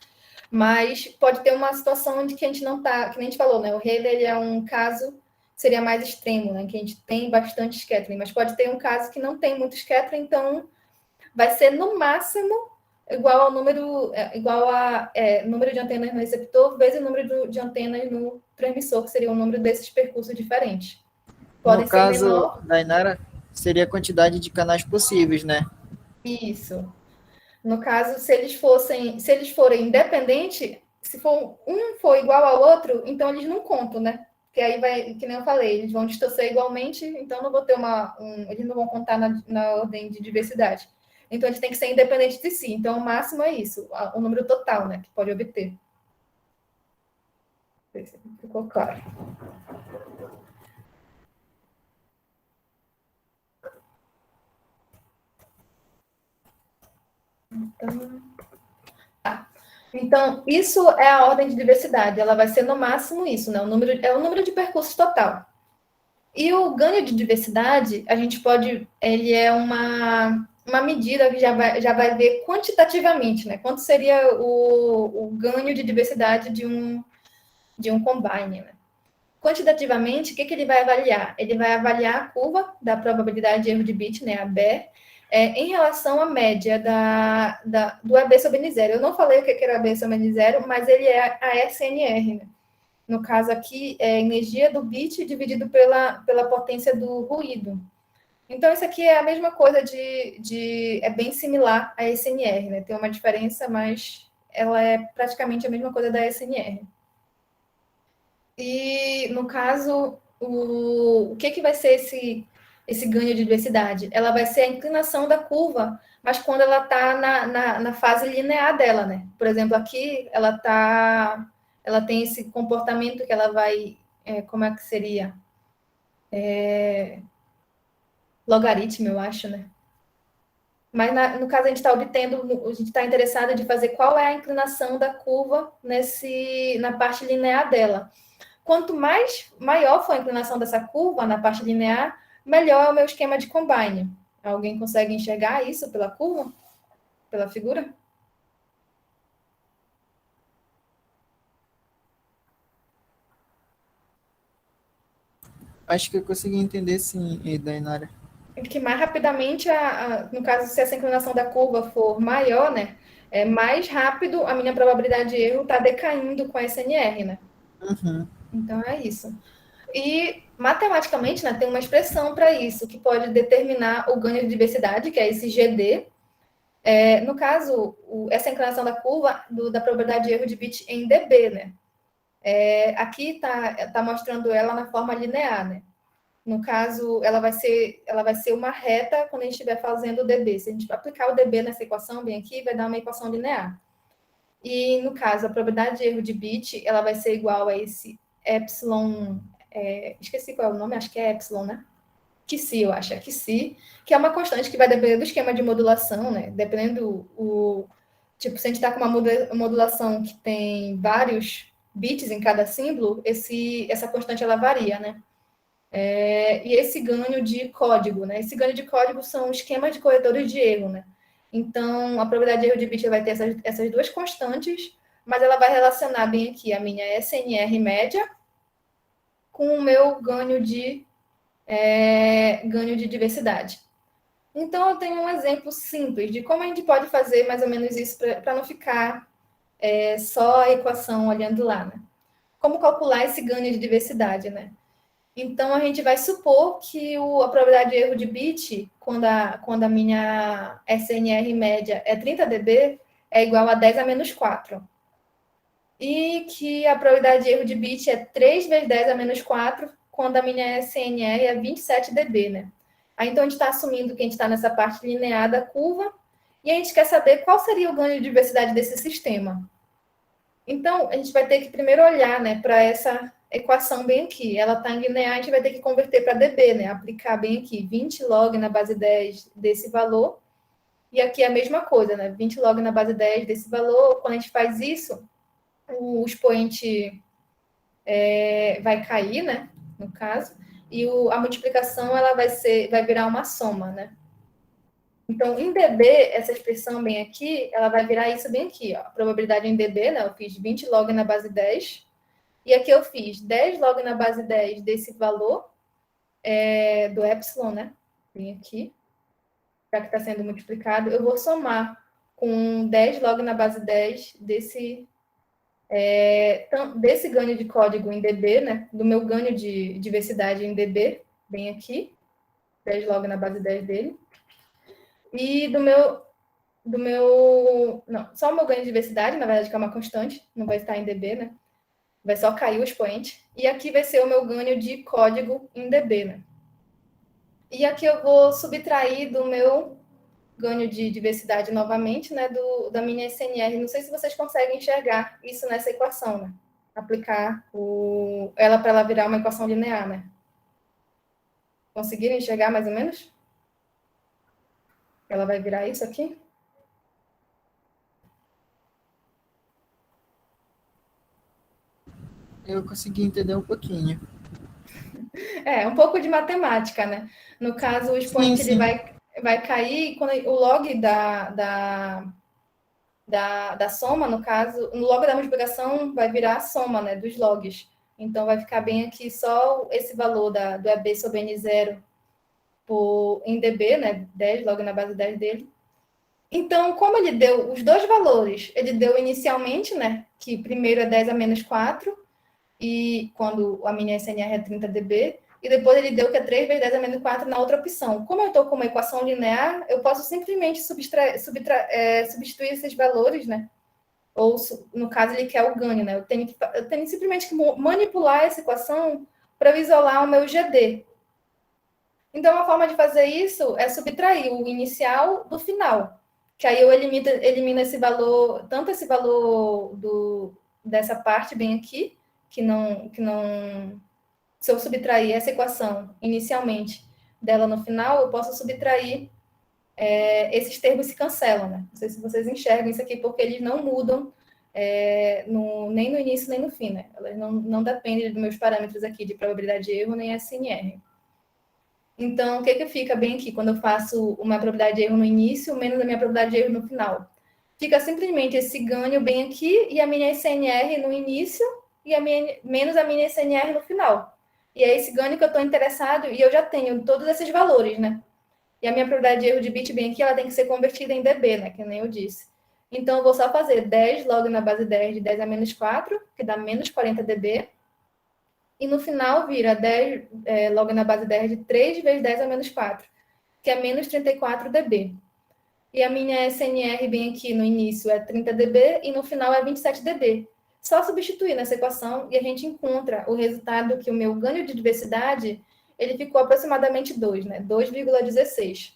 Mas pode ter uma situação onde que a gente não está, que nem a gente falou, né? O Rayleigh ele é um caso que seria mais extremo, né? Que a gente tem bastante scattering, mas pode ter um caso que não tem muito scattering, então vai ser no máximo igual ao número de antenas no receptor vezes o número de antenas no transmissor, que seria o número desses percursos diferentes. No caso da Inara, seria a quantidade de canais possíveis, né? Isso. No caso, se eles forem independentes, se um for igual ao outro, então eles não contam, né? Porque aí vai, que nem eu falei, eles vão distorcer igualmente, então não vou ter eles não vão contar na ordem de diversidade. Então eles têm que ser independentes de si. Então o máximo é isso, o número total, né, que pode obter. Não sei se ficou claro. Então, isso é a ordem de diversidade. Ela vai ser no máximo isso, né? O número de percursos total. E o ganho de diversidade, a gente pode... Ele é uma medida que já vai ver quantitativamente, né? Quanto seria o ganho de diversidade de um combine, né? Quantitativamente, o que ele vai avaliar? Ele vai avaliar a curva da probabilidade de erro de bit, né? A BER, em relação à média do AB sobre N0. Eu não falei o que era AB sobre N0, mas ele é a SNR, né? No caso aqui, é a energia do bit dividido pela potência do ruído. Então, isso aqui é a mesma coisa é bem similar à SNR, né? Tem uma diferença, mas ela é praticamente a mesma coisa da SNR. E, no caso, o que vai ser esse ganho de diversidade? Ela vai ser a inclinação da curva, mas quando ela está na fase linear dela, né? Por exemplo, aqui ela tem esse comportamento que ela vai... como é que seria? Logaritmo, eu acho, né? Mas, no caso, a gente está interessado em fazer qual é a inclinação da curva na parte linear dela. Quanto maior for a inclinação dessa curva na parte linear, melhor é o meu esquema de combine. Alguém consegue enxergar isso pela curva? Pela figura? Acho que eu consegui entender sim, Dainara. Que mais rapidamente, no caso, se essa inclinação da curva for maior, né, mais rápido a minha probabilidade de erro está decaindo com a SNR, né? Uhum. Então, é isso. E, matematicamente, né, tem uma expressão para isso, que pode determinar o ganho de diversidade, que é esse GD. No caso, essa inclinação da curva da probabilidade de erro de bit em dB, né? Aqui tá mostrando ela na forma linear, né? No caso, ela vai ser uma reta quando a gente estiver fazendo o dB. Se a gente aplicar o dB nessa equação bem aqui, vai dar uma equação linear. E, no caso, a probabilidade de erro de bit, ela vai ser igual a esse epsilon... esqueci qual é o nome, acho que é epsilon, né? Qi, eu acho, Qi, que é uma constante que vai depender do esquema de modulação, né? Dependendo tipo, se a gente está com uma modulação que tem vários bits em cada símbolo, essa constante ela varia, né? E esse ganho de código, né? Esse ganho de código são esquemas de corretores de erro, né? Então, a probabilidade de erro de bit vai ter essas duas constantes, mas ela vai relacionar bem aqui a minha SNR média com o meu ganho de diversidade. Então, eu tenho um exemplo simples de como a gente pode fazer mais ou menos isso para não ficar só a equação olhando lá, né? Como calcular esse ganho de diversidade, né? Então, a gente vai supor que a probabilidade de erro de bit, quando a minha SNR média é 30 dB, é igual a 10 a menos 4. E que a probabilidade de erro de bit é 3 vezes 10 a menos 4, quando a minha SNR é 27 dB, né? Aí, então, a gente está assumindo que a gente está nessa parte linear da curva, e a gente quer saber qual seria o ganho de diversidade desse sistema. Então, a gente vai ter que primeiro olhar, né, para essa equação bem aqui. Ela está em linear, a gente vai ter que converter para dB, né? Aplicar bem aqui, 20 log na base 10 desse valor. E aqui é a mesma coisa, né? 20 log na base 10 desse valor. Quando a gente faz isso, o expoente vai cair, né? No caso. E a multiplicação ela vai virar uma soma, né? Então, em dB, essa expressão bem aqui, ela vai virar isso bem aqui, ó. A probabilidade em dB, né? Eu fiz 20 log na base 10. E aqui eu fiz 10 log na base 10 desse valor do epsilon, né? Bem aqui. Já que está sendo multiplicado, eu vou somar com 10 log na base 10 desse ganho de código em dB, né? Do meu ganho de diversidade em dB, bem aqui. 10 log na base 10 dele. E não, só o meu ganho de diversidade, na verdade, que é uma constante, não vai estar em dB, né? Vai só cair o expoente. E aqui vai ser o meu ganho de código em dB, né? E aqui eu vou subtrair do meu ganho de diversidade novamente, né? Da minha SNR. Não sei se vocês conseguem enxergar isso nessa equação, né? Aplicar ela para ela virar uma equação linear, né? Conseguiram enxergar mais ou menos? Ela vai virar isso aqui? Eu consegui entender um pouquinho. Um pouco de matemática, né? No caso, o expoente ele vai cair quando o log da soma, no caso, no log da multiplicação vai virar a soma, né, dos logs. Então, vai ficar bem aqui só esse valor do EB sobre N0 em dB, né, 10, log na base 10 dele. Então, como ele deu os dois valores, ele deu inicialmente, né, que primeiro é 10 a menos 4, e quando a minha SNR é 30 dB, e depois ele deu que é 3 vezes 10 a menos 4 na outra opção. Como eu estou com uma equação linear, eu posso simplesmente substituir esses valores, né? Ou, no caso, ele quer o ganho, né? Eu tenho simplesmente que manipular essa equação para isolar o meu GD. Então, uma forma de fazer isso é subtrair o inicial do final, que aí eu elimino esse valor, tanto esse valor dessa parte bem aqui, que não, se eu subtrair essa equação inicialmente dela no final, eu posso subtrair, esses termos se cancelam, né? Não sei se vocês enxergam isso aqui, porque eles não mudam nem no início nem no fim, né? Elas não dependem dos meus parâmetros aqui de probabilidade de erro nem SNR. Então, o que fica bem aqui quando eu faço uma probabilidade de erro no início menos a minha probabilidade de erro no final? Fica simplesmente esse ganho bem aqui e a minha SNR no início e menos a minha SNR no final. E é esse ganho que eu estou interessado e eu já tenho todos esses valores, né? E a minha probabilidade de erro de bit bem aqui, ela tem que ser convertida em dB, né? Que nem eu disse. Então, eu vou só fazer 10 log na base 10 de 10 a menos 4, que dá menos 40 dB. E no final vira 10 log na base 10 de 3 vezes 10 a menos 4, que é menos 34 dB. E a minha SNR bem aqui no início é 30 dB e no final é 27 dB. Só substituir nessa equação e a gente encontra o resultado que o meu ganho de diversidade ele ficou aproximadamente 2, né? 2,16.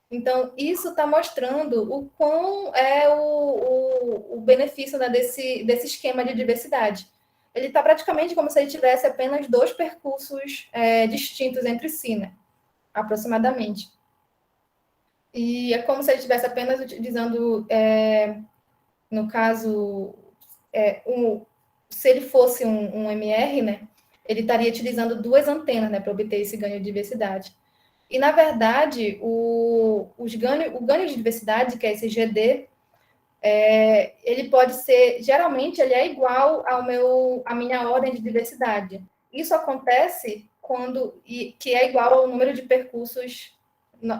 Então, isso está mostrando o quão é o benefício, né, desse esquema de diversidade. Ele está praticamente como se ele tivesse apenas dois percursos distintos entre si, né? Aproximadamente. E é como se ele estivesse apenas utilizando, no caso, se ele fosse um MR, né? ele estaria utilizando 2 antenas, né, para obter esse ganho de diversidade. E, na verdade, o ganho de diversidade, que é esse GD, ele pode ser, geralmente, ele é igual à minha ordem de diversidade. Isso acontece que é igual ao número de percursos,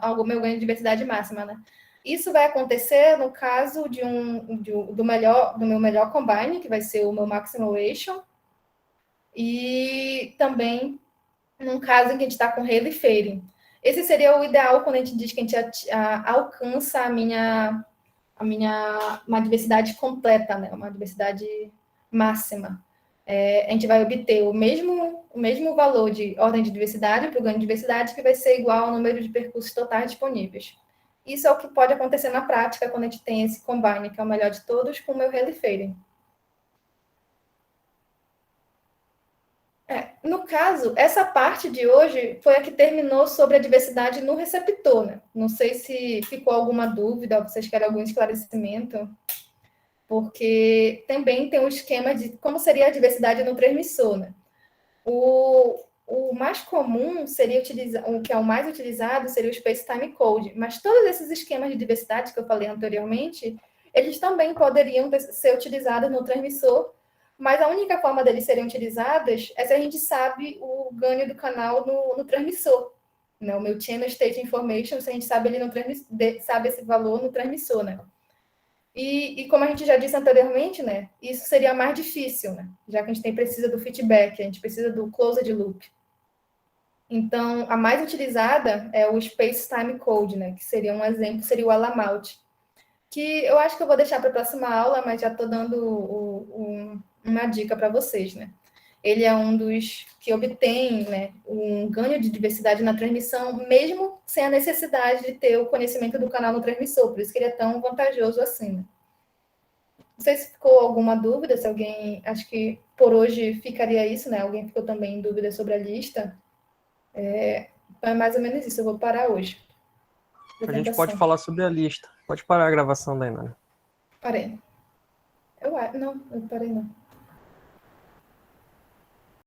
ao meu ganho de diversidade máxima, né? Isso vai acontecer no caso do meu melhor combine, que vai ser o meu maximum ratio, e também num caso em que a gente está com Haley fading. Esse seria o ideal quando a gente diz que a gente alcança uma diversidade completa, né? Uma diversidade máxima. A gente vai obter o mesmo valor de ordem de diversidade para o ganho de diversidade, que vai ser igual ao número de percursos totais disponíveis. Isso é o que pode acontecer na prática quando a gente tem esse combine, que é o melhor de todos, com o meu Haley fading. No caso, essa parte de hoje foi a que terminou sobre a diversidade no receptor, né? Não sei se ficou alguma dúvida, ou vocês querem algum esclarecimento, porque também tem um esquema de como seria a diversidade no transmissor, né? O mais comum seria o que é o mais utilizado seria o Space Time Code, mas todos esses esquemas de diversidade que eu falei anteriormente, eles também poderiam ser utilizados no transmissor, mas a única forma deles serem utilizados é se a gente sabe o ganho do canal no transmissor, né? O meu Channel State Information, se a gente sabe sabe esse valor no transmissor, né? E como a gente já disse anteriormente, né? Isso seria mais difícil, né? Já que a gente precisa do feedback, a gente precisa do closed loop. Então, a mais utilizada é o Space Time Code, né? Que seria um exemplo, seria o Alamalt, que eu acho que eu vou deixar para a próxima aula, mas já estou dando uma dica para vocês, né? Ele é um dos que obtém, né, um ganho de diversidade na transmissão, mesmo sem a necessidade de ter o conhecimento do canal no transmissor, por isso que ele é tão vantajoso assim, né? Não sei se ficou alguma dúvida, se alguém, acho que por hoje ficaria isso, né? Alguém ficou também em dúvida sobre a lista. É mais ou menos isso, eu vou parar hoje. A gente pode falar sobre a lista. Pode parar a gravação daí, né? Parei. Eu parei não.